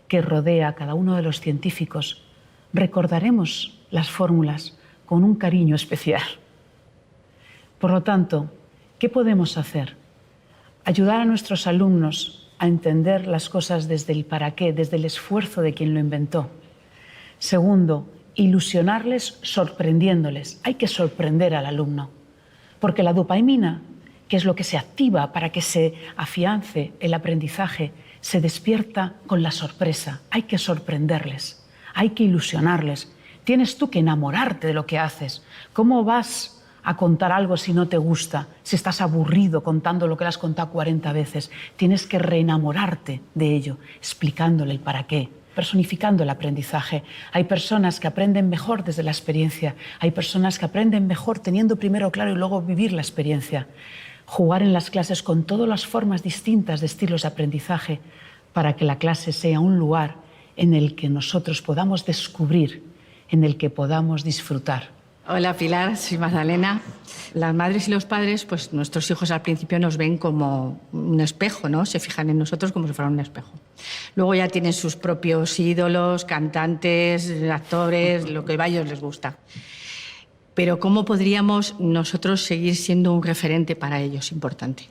que rodea a cada uno de los científicos, recordaremos las fórmulas con un cariño especial. Por lo tanto, ¿qué podemos hacer? Ayudar a nuestros alumnos a entender las cosas desde el para qué, desde el esfuerzo de quien lo inventó. Segundo, ilusionarles sorprendiéndoles. Hay que sorprender al alumno, porque la dopamina, que es lo que se activa para que se afiance el aprendizaje, se despierta con la sorpresa. Hay que sorprenderles, hay que ilusionarles. Tienes tú que enamorarte de lo que haces. ¿Cómo vas a contar algo si no te gusta, si estás aburrido contando lo que le has contado 40 veces? Tienes que reenamorarte de ello, explicándole el para qué. personificando el aprendizaje. Hay personas que aprenden mejor desde la experiencia, hay personas que aprenden mejor teniendo primero claro y luego vivir la experiencia. Jugar en las clases con todas las formas distintas de estilos de aprendizaje para que la clase sea un lugar en el que nosotros podamos descubrir, en el que podamos disfrutar. Hola Pilar, soy Magdalena. Las madres y los padres, pues nuestros hijos al principio nos ven como un espejo, ¿no? Se fijan en nosotros como si fuera un espejo. Luego ya tienen sus propios ídolos, cantantes, actores, lo que a ellos les gusta. Pero ¿cómo podríamos nosotros seguir siendo un referente para ellos importante?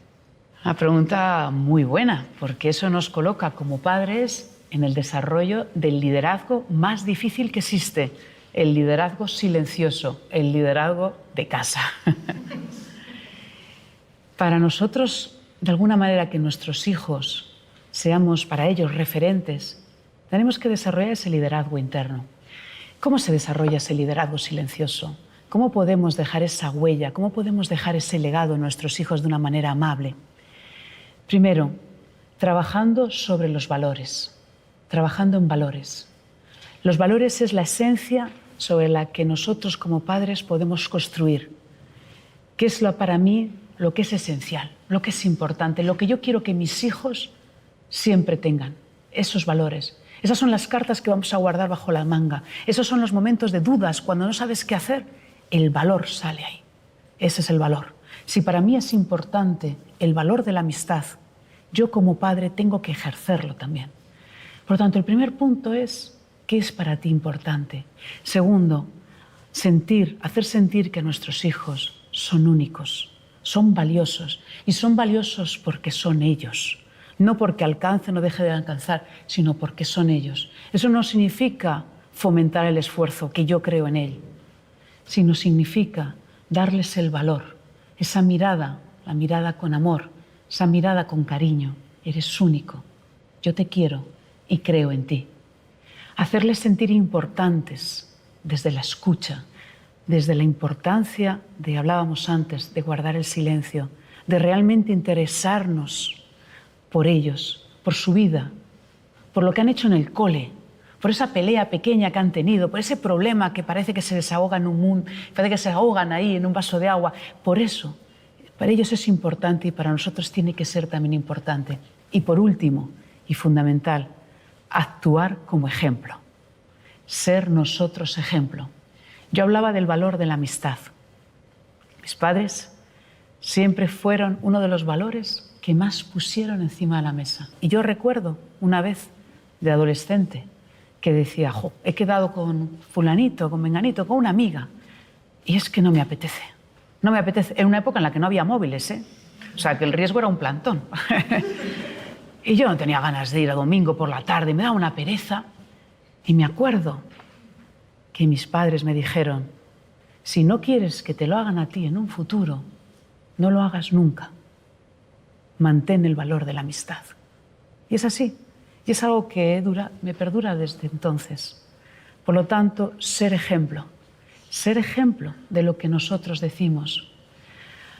Una pregunta muy buena, porque eso nos coloca como padres en el desarrollo del liderazgo más difícil que existe. El liderazgo silencioso, el liderazgo de casa. Para nosotros, de alguna manera, que nuestros hijos seamos para ellos referentes, tenemos que desarrollar ese liderazgo interno. ¿Cómo se desarrolla ese liderazgo silencioso? ¿Cómo podemos dejar esa huella? ¿Cómo podemos dejar ese legado en nuestros hijos de una manera amable? Primero, trabajando sobre los valores, trabajando en valores. Los valores es la esencia sobre la que nosotros como padres podemos construir. ¿Qué es para mí lo que es esencial, lo que es importante, lo que yo quiero que mis hijos siempre tengan? Esos valores. Esas son las cartas que vamos a guardar bajo la manga. Esos son los momentos de dudas, cuando no sabes qué hacer. El valor sale ahí. Ese es el valor. Si para mí es importante el valor de la amistad, yo como padre tengo que ejercerlo también. Por lo tanto, el primer punto es: ¿qué es para ti importante? Segundo, hacer sentir que nuestros hijos son únicos, son valiosos. Y son valiosos porque son ellos. No porque alcancen o dejen de alcanzar, sino porque son ellos. Eso no significa fomentar el esfuerzo, que yo creo en él, sino significa darles el valor, esa mirada, la mirada con amor, esa mirada con cariño. Eres único, yo te quiero y creo en ti. Hacerles sentir importantes desde la escucha, desde la importancia de, hablábamos antes, de guardar el silencio, de realmente interesarnos por ellos, por su vida, por lo que han hecho en el cole, por esa pelea pequeña que han tenido, por ese problema que parece que se desahoga en un mundo, parece que se ahogan ahí en un vaso de agua. Por eso, para ellos es importante y para nosotros tiene que ser también importante. Y por último, y fundamental, actuar como ejemplo, ser nosotros ejemplo. Yo hablaba del valor de la amistad. Mis padres siempre fueron uno de los valores que más pusieron encima de la mesa. Y yo recuerdo una vez de adolescente que decía: he quedado con fulanito, con menganito, con una amiga, y es que no me apetece. No me apetece. En una época en la que no había móviles, ¿eh? O sea, que el riesgo era un plantón. Y yo no tenía ganas de ir a domingo por la tarde, me daba una pereza. Y me acuerdo que mis padres me dijeron: si no quieres que te lo hagan a ti en un futuro, no lo hagas nunca. Mantén el valor de la amistad. Y es así. Y es algo que me perdura desde entonces. Por lo tanto, ser ejemplo de lo que nosotros decimos.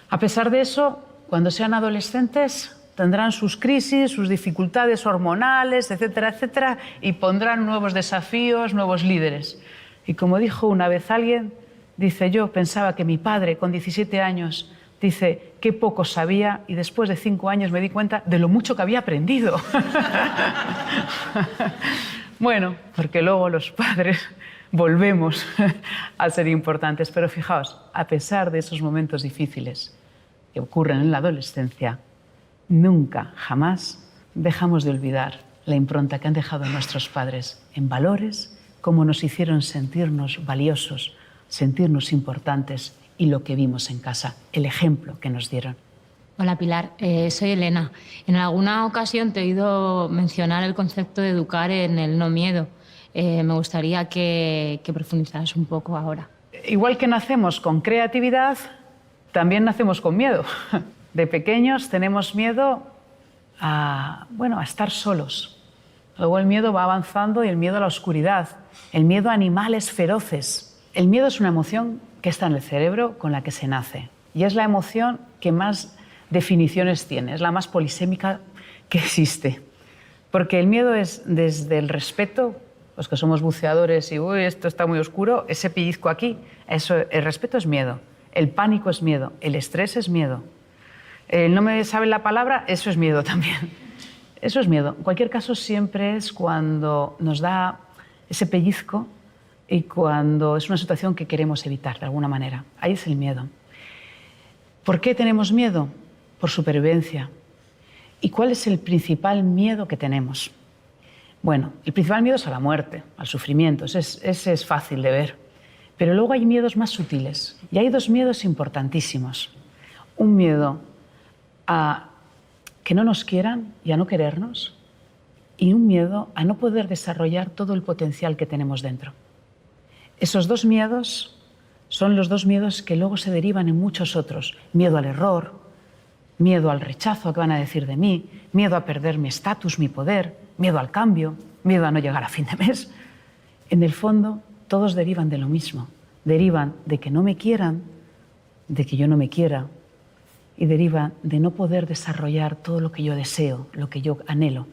A pesar de eso, cuando sean adolescentes, tendrán sus crisis, sus dificultades hormonales, etcétera, etcétera, y pondrán nuevos desafíos, nuevos líderes. Y como dijo una vez alguien, dice: yo pensaba que mi padre con 17 años, dice, qué poco sabía, y después de 5 años me di cuenta de lo mucho que había aprendido. Bueno, porque luego los padres volvemos a ser importantes. Pero fijaos, a pesar de esos momentos difíciles que ocurren en la adolescencia, nunca, jamás dejamos de olvidar la impronta que han dejado nuestros padres en valores, cómo nos hicieron sentirnos valiosos, sentirnos importantes, y lo que vimos en casa, el ejemplo que nos dieron. Hola Pilar, soy Elena. En alguna ocasión te he oído mencionar el concepto de educar en el no miedo. Me gustaría que profundizaras un poco ahora. Igual que nacemos con creatividad, también nacemos con miedo. De pequeños tenemos miedo a estar solos. Luego el miedo va avanzando, y el miedo a la oscuridad, el miedo a animales feroces. El miedo es una emoción que está en el cerebro con la que se nace. Y es la emoción que más definiciones tiene, es la más polisémica que existe. Porque el miedo es desde el respeto, los que somos buceadores y uy, esto está muy oscuro, ese pellizco aquí, eso, el respeto es miedo, el pánico es miedo, el estrés es miedo, el no me sabe la palabra, eso es miedo también. Eso es miedo. En cualquier caso, siempre es cuando nos da ese pellizco y cuando es una situación que queremos evitar de alguna manera. Ahí es el miedo. ¿Por qué tenemos miedo? Por supervivencia. ¿Y cuál es el principal miedo que tenemos? Bueno, el principal miedo es a la muerte, al sufrimiento. Ese es fácil de ver. Pero luego hay miedos más sutiles. Y hay dos miedos importantísimos. Un miedo a que no nos quieran y a no querernos, y un miedo a no poder desarrollar todo el potencial que tenemos dentro. Esos dos miedos son los dos miedos que luego se derivan en muchos otros. Miedo al error, miedo al rechazo, a qué van a decir de mí, miedo a perder mi estatus, mi poder, miedo al cambio, miedo a no llegar a fin de mes. En el fondo, todos derivan de lo mismo. Derivan de que no me quieran, de que yo no me quiera, y deriva de no poder desarrollar todo lo que yo deseo, lo que yo anhelo.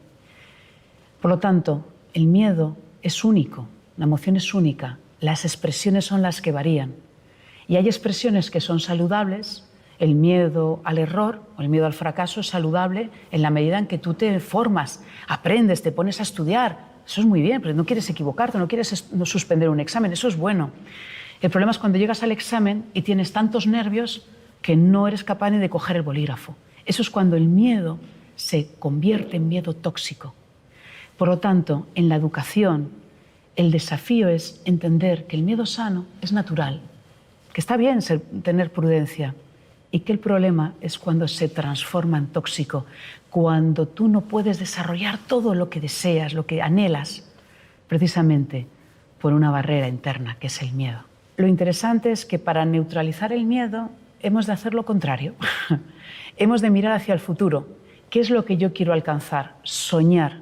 Por lo tanto, el miedo es único, la emoción es única, las expresiones son las que varían. Y hay expresiones que son saludables, el miedo al error o el miedo al fracaso es saludable en la medida en que tú te formas, aprendes, te pones a estudiar. Eso es muy bien, pero no quieres equivocarte, no quieres suspender un examen, eso es bueno. El problema es cuando llegas al examen y tienes tantos nervios que no eres capaz ni de coger el bolígrafo. Eso es cuando el miedo se convierte en miedo tóxico. Por lo tanto, en la educación, el desafío es entender que el miedo sano es natural, que está bien tener prudencia y que el problema es cuando se transforma en tóxico, cuando tú no puedes desarrollar todo lo que deseas, lo que anhelas, precisamente por una barrera interna, que es el miedo. Lo interesante es que para neutralizar el miedo hemos de hacer lo contrario. Hemos de mirar hacia el futuro. ¿Qué es lo que yo quiero alcanzar? Soñar.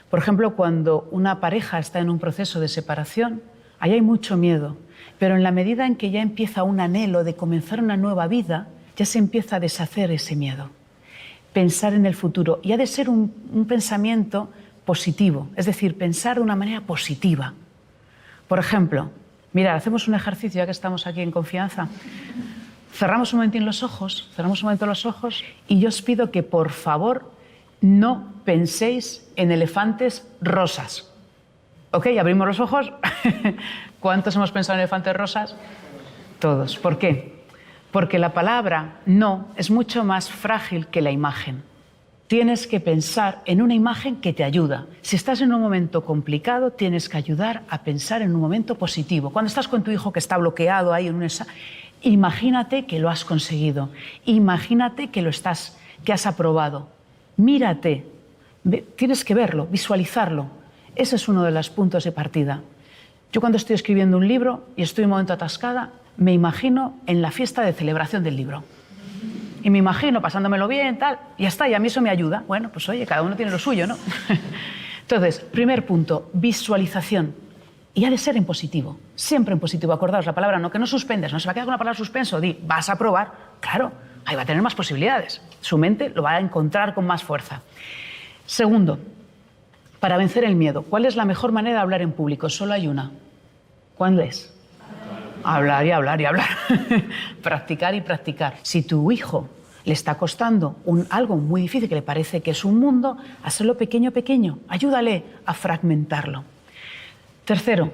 Por ejemplo, cuando una pareja está en un proceso de separación, ahí hay mucho miedo. Pero en la medida en que ya empieza un anhelo de comenzar una nueva vida, ya se empieza a deshacer ese miedo. Pensar en el futuro. Y ha de ser un pensamiento positivo, es decir, pensar de una manera positiva. Por ejemplo, mirad, hacemos un ejercicio ya que estamos aquí en confianza. Cerramos un momento los ojos y yo os pido que por favor no penséis en elefantes rosas. ¿Ok? Abrimos los ojos. ¿Cuántos hemos pensado en elefantes rosas? Todos. ¿Por qué? Porque la palabra no es mucho más frágil que la imagen. Tienes que pensar en una imagen que te ayuda. Si estás en un momento complicado, tienes que ayudar a pensar en un momento positivo. Cuando estás con tu hijo que está bloqueado ahí en un examen, imagínate que lo has conseguido. Imagínate que has aprobado. Mírate. Tienes que verlo, visualizarlo. Ese es uno de los puntos de partida. Yo cuando estoy escribiendo un libro y estoy en un momento atascada, me imagino en la fiesta de celebración del libro. Y me imagino pasándomelo bien, tal, y ya está, y a mí eso me ayuda. Bueno, pues oye, cada uno tiene lo suyo, ¿no? Entonces, primer punto, visualización. Y ha de ser en positivo, siempre en positivo. Acordaos, la palabra no, que no suspendes, no se va a quedar con la palabra suspenso, di, vas a probar, claro, ahí va a tener más posibilidades. Su mente lo va a encontrar con más fuerza. Segundo, para vencer el miedo, ¿cuál es la mejor manera de hablar en público? Solo hay una. ¿Cuál es? Hablar y hablar y hablar. Practicar y practicar. Si tu hijo le está costando algo muy difícil, que le parece que es un mundo, hacerlo pequeño, pequeño. Ayúdale a fragmentarlo. Tercero,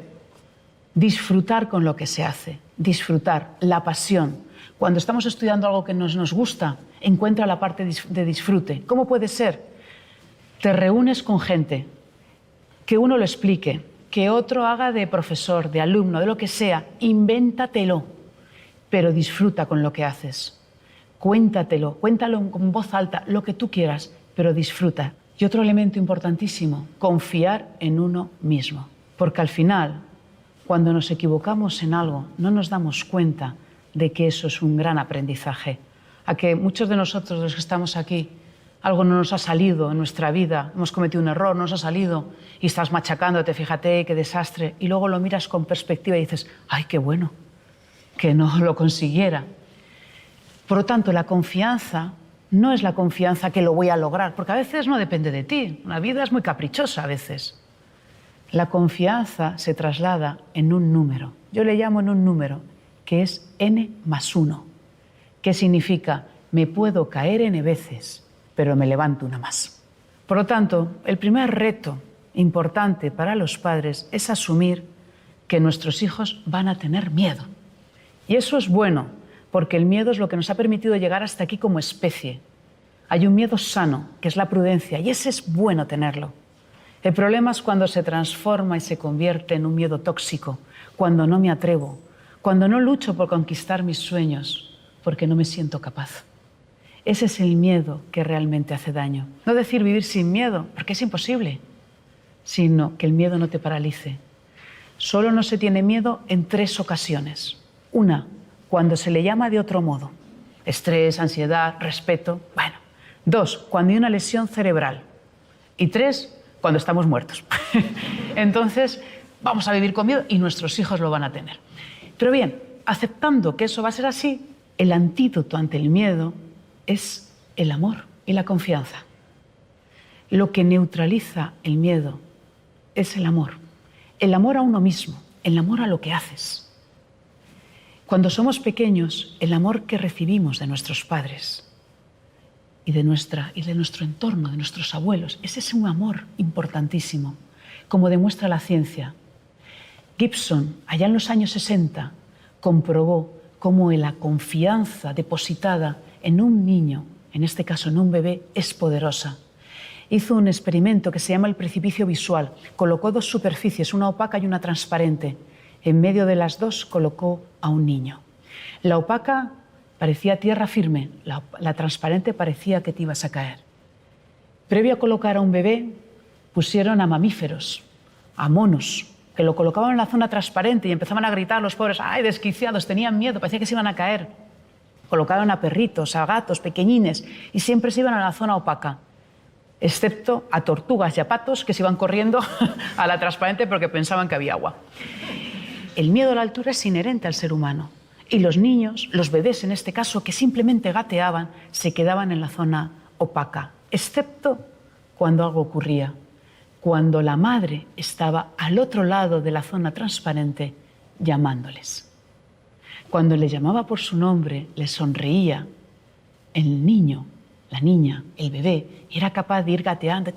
disfrutar con lo que se hace. Disfrutar, la pasión. Cuando estamos estudiando algo que nos gusta, encuentra la parte de disfrute. ¿Cómo puede ser? Te reúnes con gente, que uno lo explique, que otro haga de profesor, de alumno, de lo que sea, invéntatelo, pero disfruta con lo que haces. Cuéntatelo, cuéntalo con voz alta, lo que tú quieras, pero disfruta. Y otro elemento importantísimo, confiar en uno mismo. Porque al final, cuando nos equivocamos en algo, no nos damos cuenta de que eso es un gran aprendizaje. A que muchos de nosotros, los que estamos aquí, algo no nos ha salido en nuestra vida, hemos cometido un error, no nos ha salido y estás machacándote, fíjate, qué desastre, y luego lo miras con perspectiva y dices, ¡ay, qué bueno que no lo consiguiera! Por lo tanto, la confianza no es la confianza que lo voy a lograr, porque a veces no depende de ti. La vida es muy caprichosa a veces. La confianza se traslada en un número. Yo le llamo en un número, que es n+1, que significa me puedo caer n veces, pero me levanto una más. Por lo tanto, el primer reto importante para los padres es asumir que nuestros hijos van a tener miedo. Y eso es bueno, porque el miedo es lo que nos ha permitido llegar hasta aquí como especie. Hay un miedo sano, que es la prudencia, y ese es bueno tenerlo. El problema es cuando se transforma y se convierte en un miedo tóxico, cuando no me atrevo, cuando no lucho por conquistar mis sueños, porque no me siento capaz. Ese es el miedo que realmente hace daño. No decir vivir sin miedo, porque es imposible, sino que el miedo no te paralice. Solo no se tiene miedo en 3 ocasiones. Una, cuando se le llama de otro modo. Estrés, ansiedad, respeto. Bueno. 2, cuando hay una lesión cerebral. Y 3, cuando estamos muertos. Entonces, vamos a vivir con miedo y nuestros hijos lo van a tener. Pero bien, aceptando que eso va a ser así, el antídoto ante el miedo es el amor y la confianza. Lo que neutraliza el miedo es el amor a uno mismo, el amor a lo que haces. Cuando somos pequeños, el amor que recibimos de nuestros padres y de nuestro entorno, de nuestros abuelos, ese es un amor importantísimo, como demuestra la ciencia. Gibson, allá en los años 60, comprobó cómo la confianza depositada en un niño, en este caso en un bebé, es poderosa. Hizo un experimento que se llama el precipicio visual. Colocó 2 superficies, una opaca y una transparente. En medio de las 2 colocó a un niño. La opaca parecía tierra firme, la transparente parecía que te ibas a caer. Previo a colocar a un bebé, pusieron a mamíferos, a monos, que lo colocaban en la zona transparente y empezaban a gritar los pobres, ¡ay, desquiciados! Tenían miedo, parecía que se iban a caer. Colocaron a perritos, a gatos pequeñines y siempre se iban a la zona opaca, excepto a tortugas y a patos que se iban corriendo a la transparente porque pensaban que había agua. El miedo a la altura es inherente al ser humano. Y los niños, los bebés en este caso, que simplemente gateaban, se quedaban en la zona opaca, excepto cuando algo ocurría. Cuando la madre estaba al otro lado de la zona transparente llamándoles. Cuando les llamaba por su nombre, les sonreía, el niño, la niña, el bebé, era capaz de ir gateando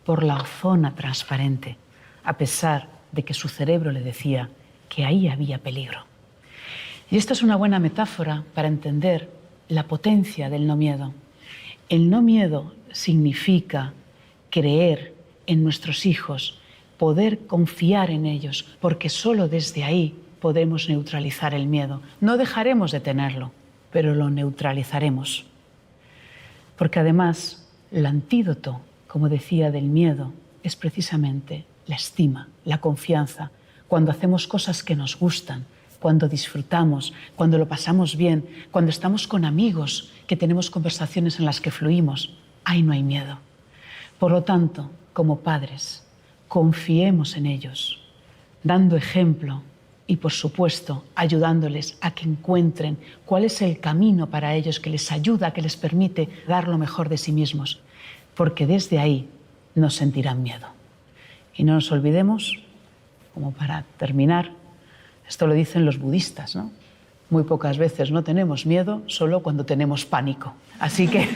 por la zona transparente, a pesar de que su cerebro le decía que ahí había peligro. Y esta es una buena metáfora para entender la potencia del no miedo. El no miedo significa creer en nuestros hijos, poder confiar en ellos, porque solo desde ahí podemos neutralizar el miedo. No dejaremos de tenerlo, pero lo neutralizaremos. Porque además, el antídoto, como decía, del miedo es precisamente la estima, la confianza, cuando hacemos cosas que nos gustan, cuando disfrutamos, cuando lo pasamos bien, cuando estamos con amigos, que tenemos conversaciones en las que fluimos, ahí no hay miedo. Por lo tanto, como padres, confiemos en ellos, dando ejemplo y, por supuesto, ayudándoles a que encuentren cuál es el camino para ellos que les ayuda, que les permite dar lo mejor de sí mismos, porque desde ahí no sentirán miedo. Y no nos olvidemos, como para terminar, esto lo dicen los budistas, ¿no? Muy pocas veces no tenemos miedo, solo cuando tenemos pánico. Así que...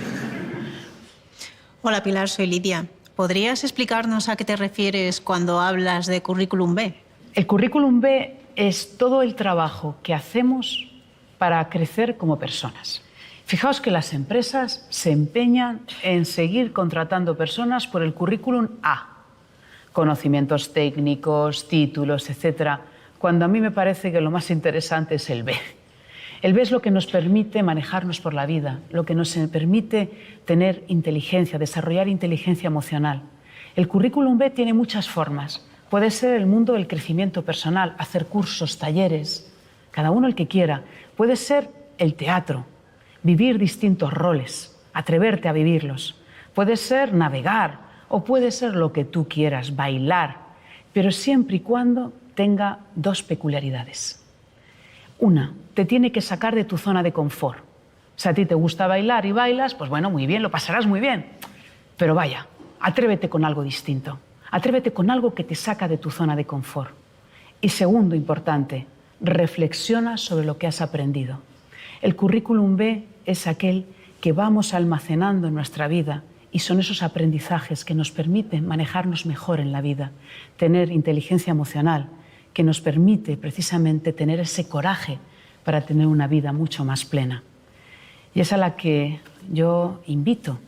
Hola Pilar, soy Lidia. ¿Podrías explicarnos a qué te refieres cuando hablas de currículum B? El currículum B es todo el trabajo que hacemos para crecer como personas. Fijaos que las empresas se empeñan en seguir contratando personas por el currículum A. Conocimientos técnicos, títulos, etc., cuando a mí me parece que lo más interesante es el B. El B es lo que nos permite manejarnos por la vida, lo que nos permite tener inteligencia, desarrollar inteligencia emocional. El currículum B tiene muchas formas. Puede ser el mundo del crecimiento personal, hacer cursos, talleres, cada uno el que quiera. Puede ser el teatro, vivir distintos roles, atreverte a vivirlos. Puede ser navegar o puede ser lo que tú quieras, bailar, pero siempre y cuando tenga 2 peculiaridades. Una, te tiene que sacar de tu zona de confort. Si a ti te gusta bailar y bailas, pues bueno, muy bien, lo pasarás muy bien. Pero vaya, atrévete con algo distinto. Atrévete con algo que te saca de tu zona de confort. Y segundo, importante, reflexiona sobre lo que has aprendido. El currículum B es aquel que vamos almacenando en nuestra vida y son esos aprendizajes que nos permiten manejarnos mejor en la vida, tener inteligencia emocional, que nos permite precisamente tener ese coraje para tener una vida mucho más plena. Y es a la que yo invito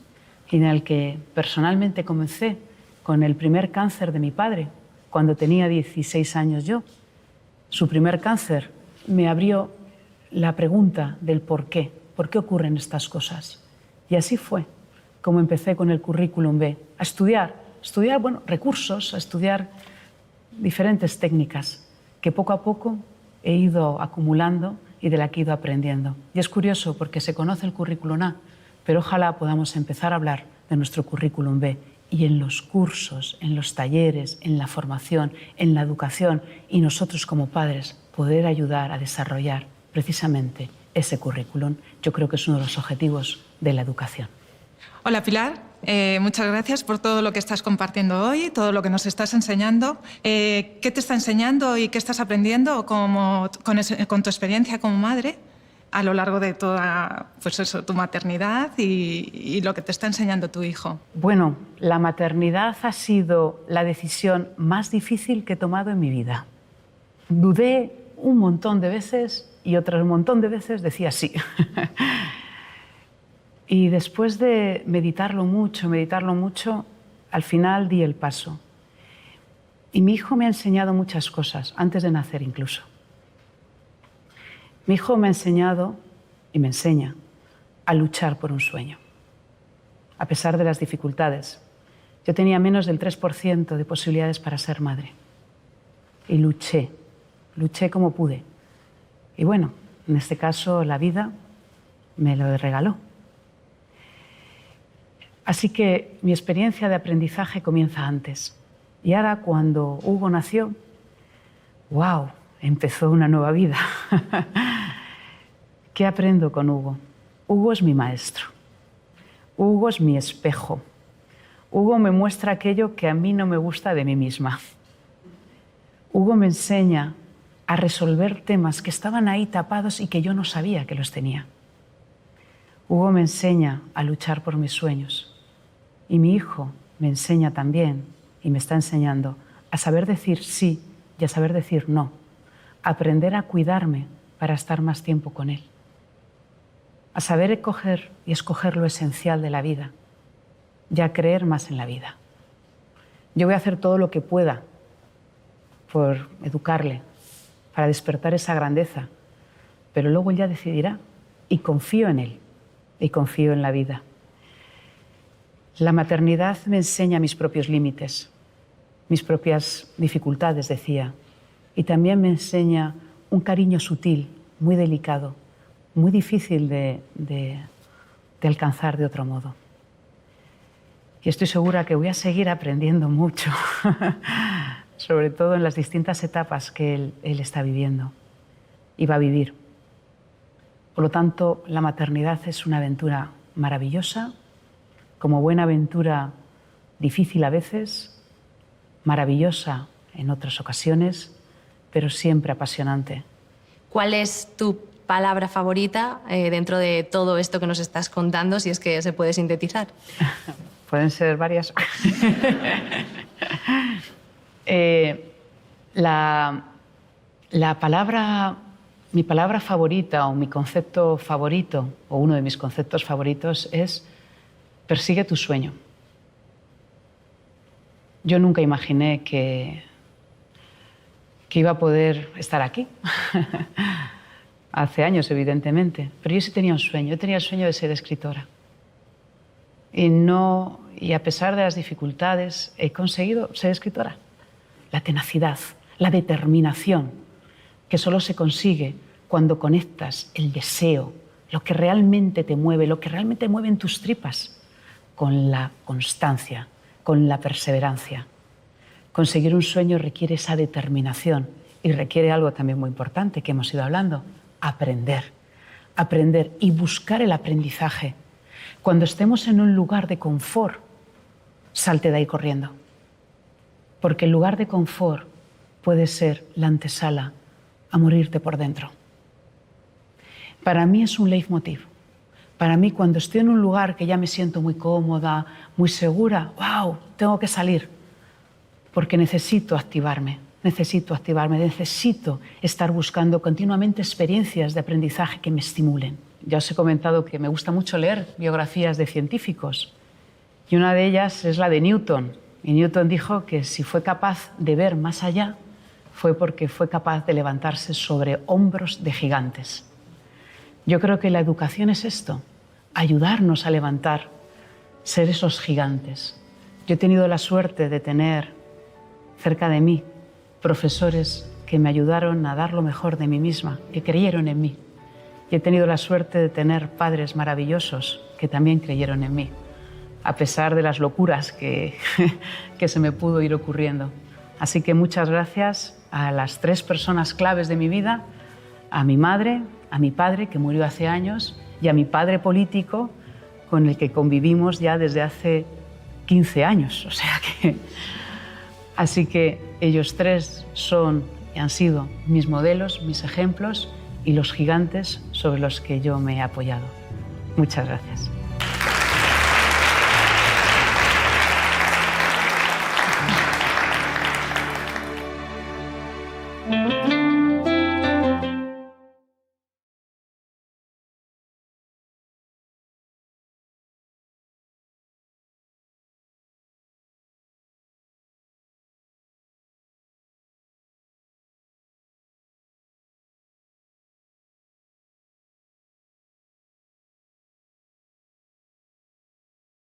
y en el que personalmente comencé con el primer cáncer de mi padre, cuando tenía 16 años yo. Su primer cáncer me abrió la pregunta del por qué ocurren estas cosas. Y así fue como empecé con el currículum B, a estudiar bueno, recursos, a estudiar diferentes técnicas que poco a poco he ido acumulando y de la que he ido aprendiendo. Y es curioso porque se conoce el currículum A, pero ojalá podamos empezar a hablar de nuestro currículum B y en los cursos, en los talleres, en la formación, en la educación y nosotros como padres poder ayudar a desarrollar precisamente ese currículum. Yo creo que es uno de los objetivos de la educación. Hola Pilar, muchas gracias por todo lo que estás compartiendo hoy, todo lo que nos estás enseñando. ¿Qué te está enseñando y qué estás aprendiendo con tu experiencia como madre a lo largo de toda tu maternidad y lo que te está enseñando tu hijo? Bueno, la maternidad ha sido la decisión más difícil que he tomado en mi vida. Dudé un montón de veces y otro montón de veces decía sí. Y después de meditarlo mucho, al final di el paso. Y mi hijo me ha enseñado muchas cosas, antes de nacer incluso. Mi hijo me ha enseñado y me enseña a luchar por un sueño, a pesar de las dificultades. Yo tenía menos del 3% de posibilidades para ser madre. Y luché como pude. Y bueno, en este caso la vida me lo regaló. Así que mi experiencia de aprendizaje comienza antes. Y ahora cuando Hugo nació, ¡wow!, empezó una nueva vida. ¿Qué aprendo con Hugo? Hugo es mi maestro. Hugo es mi espejo. Hugo me muestra aquello que a mí no me gusta de mí misma. Hugo me enseña a resolver temas que estaban ahí tapados y que yo no sabía que los tenía. Hugo me enseña a luchar por mis sueños. Y mi hijo me enseña también, y me está enseñando, a saber decir sí y a saber decir no. A aprender a cuidarme para estar más tiempo con él. A saber coger y escoger lo esencial de la vida y a creer más en la vida. Yo voy a hacer todo lo que pueda por educarle, para despertar esa grandeza, pero luego él ya decidirá y confío en él y confío en la vida. La maternidad me enseña mis propios límites, mis propias dificultades, decía, y también me enseña un cariño sutil, muy delicado, muy difícil de alcanzar de otro modo. Y estoy segura que voy a seguir aprendiendo mucho, sobre todo en las distintas etapas que él está viviendo y va a vivir. Por lo tanto, la maternidad es una aventura maravillosa, como buena aventura difícil a veces, maravillosa en otras ocasiones, pero siempre apasionante. ¿Cuál es tu palabra favorita dentro de todo esto que nos estás contando, si es que se puede sintetizar? Pueden ser varias. Mi palabra favorita o mi concepto favorito, o uno de mis conceptos favoritos, es persigue tu sueño. Yo nunca imaginé que iba a poder estar aquí. Hace años, evidentemente. Pero yo sí tenía un sueño. Yo tenía el sueño de ser escritora. Y a pesar de las dificultades, he conseguido ser escritora. La tenacidad, la determinación, que solo se consigue cuando conectas el deseo, lo que realmente te mueve, lo que realmente mueve en tus tripas, con la constancia, con la perseverancia. Conseguir un sueño requiere esa determinación y requiere algo también muy importante que hemos ido hablando, aprender. aprender y buscar el aprendizaje. Cuando estemos en un lugar de confort, salte de ahí corriendo. Porque el lugar de confort puede ser la antesala a morirte por dentro. Para mí es un leitmotiv. Para mí, cuando estoy en un lugar que ya me siento muy cómoda, muy segura, ¡wow!, tengo que salir. Porque necesito activarme, necesito estar buscando continuamente experiencias de aprendizaje que me estimulen. Ya os he comentado que me gusta mucho leer biografías de científicos y una de ellas es la de Newton. Y Newton dijo que si fue capaz de ver más allá fue porque fue capaz de levantarse sobre hombros de gigantes. Yo creo que la educación es esto, ayudarnos a levantar, ser esos gigantes. Yo he tenido la suerte de tener cerca de mí profesores que me ayudaron a dar lo mejor de mí misma, que creyeron en mí. Y he tenido la suerte de tener padres maravillosos que también creyeron en mí, a pesar de las locuras que se me pudo ir ocurriendo. Así que muchas gracias a las 3 personas claves de mi vida, a mi madre, a mi padre, que murió hace años, y a mi padre político, con el que convivimos ya desde hace 15 años. O sea que... Así que ellos 3 son y han sido mis modelos, mis ejemplos y los gigantes sobre los que yo me he apoyado. Muchas gracias.